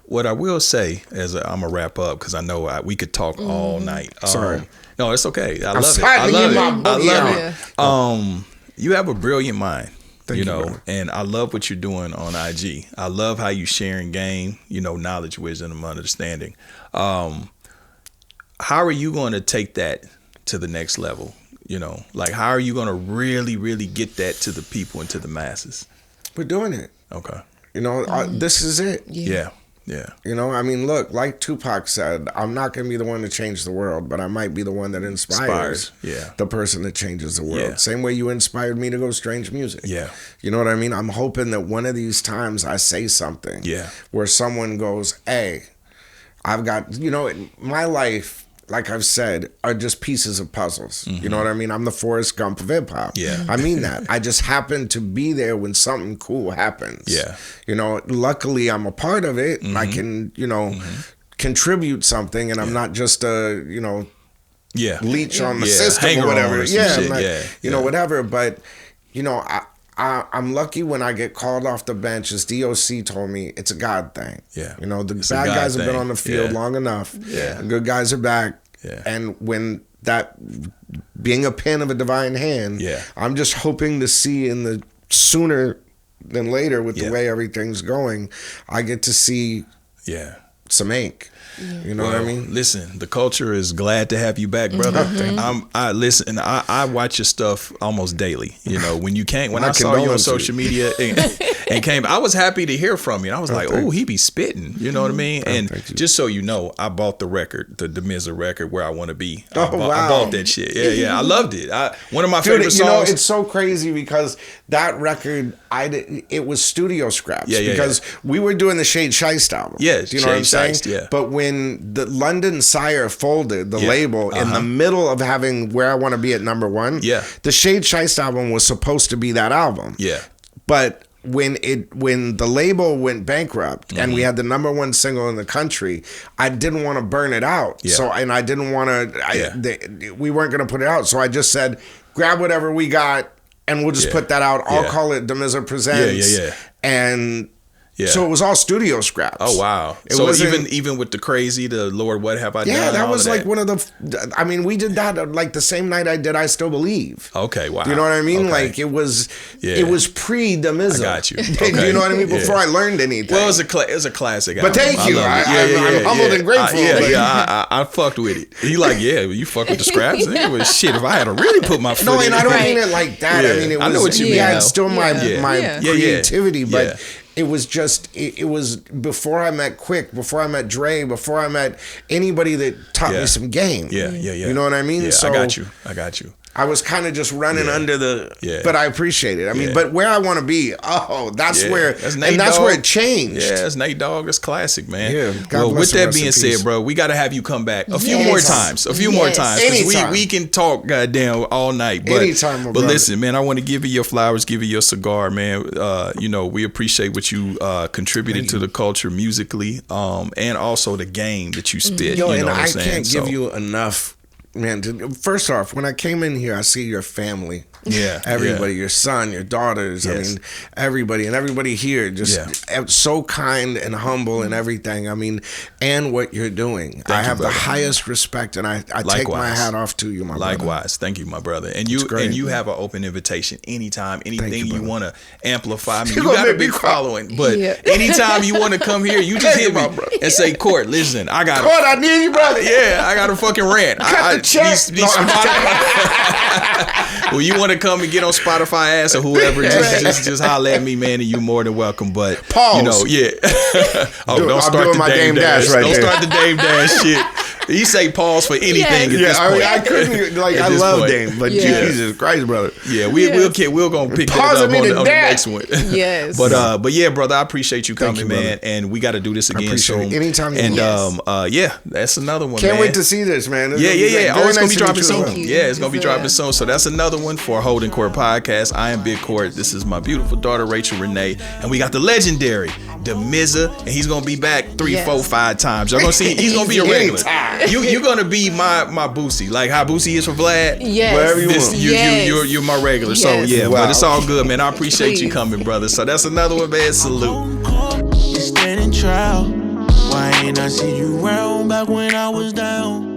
What I will say, as I'm going to wrap up, because I know we could talk all night. Sorry. No, it's okay. I I'm love it. I love it. You have a brilliant mind, Thank you, know, and I love what you're doing on IG. I love how you sharing game, knowledge, wisdom, and understanding. How are you going to take that to the next level? Like, how are you going to really, really get that to the people and to the masses? We're doing it. Okay. This is it. Yeah. I mean, look, like Tupac said, I'm not going to be the one to change the world, but I might be the one that inspires the person that changes the world. Yeah. Same way you inspired me to go strange music. Yeah. You know what I mean? I'm hoping that one of these times I say something where someone goes, hey, I've got, my life, like I've said, are just pieces of puzzles. You know what I mean? I'm the Forrest Gump of hip hop. Yeah. I mean that. I just happen to be there when something cool happens. Yeah. Luckily I'm a part of it. I can, contribute something, and I'm not just a, leech on the system or whatever. Whatever. But, I'm lucky when I get called off the bench. As DOC told me, it's a God thing. Yeah. The bad guys have been on the field long enough. Yeah. The good guys are back. Yeah. And when that being a pen of a divine hand, I'm just hoping to see in the sooner than later with the way everything's going, I get to see some ink. You know what I mean? Listen, the culture is glad to have you back, brother. I watch your stuff almost daily. When I saw you on social media and came, I was happy to hear from you. And I was like, oh, he be spitting. You know what I mean? And just so you know, I bought the record, the Damizza record, Where I Want to Be. I bought that shit. Yeah. I loved it. One of my favorite songs. It's so crazy because that record, it was studio scraps. Because we were doing the Shade Shiest album. Yeah, do you know what I'm saying? But when the London Sire folded the label in the middle of having Where I Want to Be at #1, the Shade Shiest album was supposed to be that album. Yeah. But when the label went bankrupt and we had the #1 single in the country, I didn't want to burn it out. So, and I didn't want to, we weren't going to put it out. So I just said, grab whatever we got and we'll just put that out. I'll call it Damizza Presents. And so it was all studio scraps. Oh wow! So even with the crazy, the Lord, What Have I Done? Yeah, that was like one of the. I mean, we did that like the same night I did I Still Believe. Okay, wow. Do you know what I mean? Okay. Like it was pre Damizza. I got you. Okay. Do you know what I mean? Before I learned anything. Well, it was a classic. But thank you. I'm humbled and grateful. I fucked with it. He like, you fucked with the scraps. It was shit. If I had to really put my foot in it. No, and I don't mean it like that. I mean, it was. I know what you mean. Yeah, it's still my creativity, but. It was just, it was before I met Quick, before I met Dre, before I met anybody that taught me some game. Yeah. You know what I mean? Yeah, so I got you. I was kind of just running under the, but I appreciate it. I mean, but Where I Want to Be, that's where, that's where it changed. Yeah, that's Nate Dogg. That's classic, man. Yeah. Well, with that being said, bro, we got to have you come back a few more times. Because we can talk goddamn all night. But, anytime, but listen, man, I want to give you your flowers, give you your cigar, man. We appreciate what you contributed to the culture musically, and also the game that you spit. Yo, and I can't give you enough. Man, first off, when I came in here, I see your family. Yeah. Everybody, your son, your daughters, I mean, everybody here, just so kind and humble and everything. I mean, and what you're doing. I have the highest respect, and I take my hat off to you, my brother. Likewise. Thank you, my brother. And you have an open invitation anytime, anything you want to amplify. I mean, you got a big following, but anytime you want to come here, you just hit me and say, Court, listen, I need you, brother. Yeah, I got a fucking rant. Well, you want to come and get on Spotify ass or whoever, just holler at me, man, and you more than welcome. But pause. Don't start the Dame Dash. Right don't start the Dame Dash shit. He say pause for anything at this point. I couldn't, like, I love Dame, but Jesus Christ, brother. Yeah, we're gonna pick that up on the next one. Yes. But yeah, brother, I appreciate you coming, man, and we got to do this again soon. Anytime you want. Yeah, that's another one. Can't wait to see this, man. Yeah. Oh, it's gonna be dropping soon. Yeah, it's gonna be dropping soon. So that's another one for Holdin Court Podcast. I am Big Court. This is my beautiful daughter Rachel Renee, and we got the legendary Damizza, and he's gonna be back 3, 4, 5 times. Y'all gonna see he's gonna be a regular. You're gonna be my Boosie, like how Boosie is for Vlad. Yes. Wherever you want. You're my regular. Yes. So yeah, but it's all good, man. I appreciate you coming, brother. So that's another one, man. Salute. Standing trial. Why ain't I see you round back when I was down?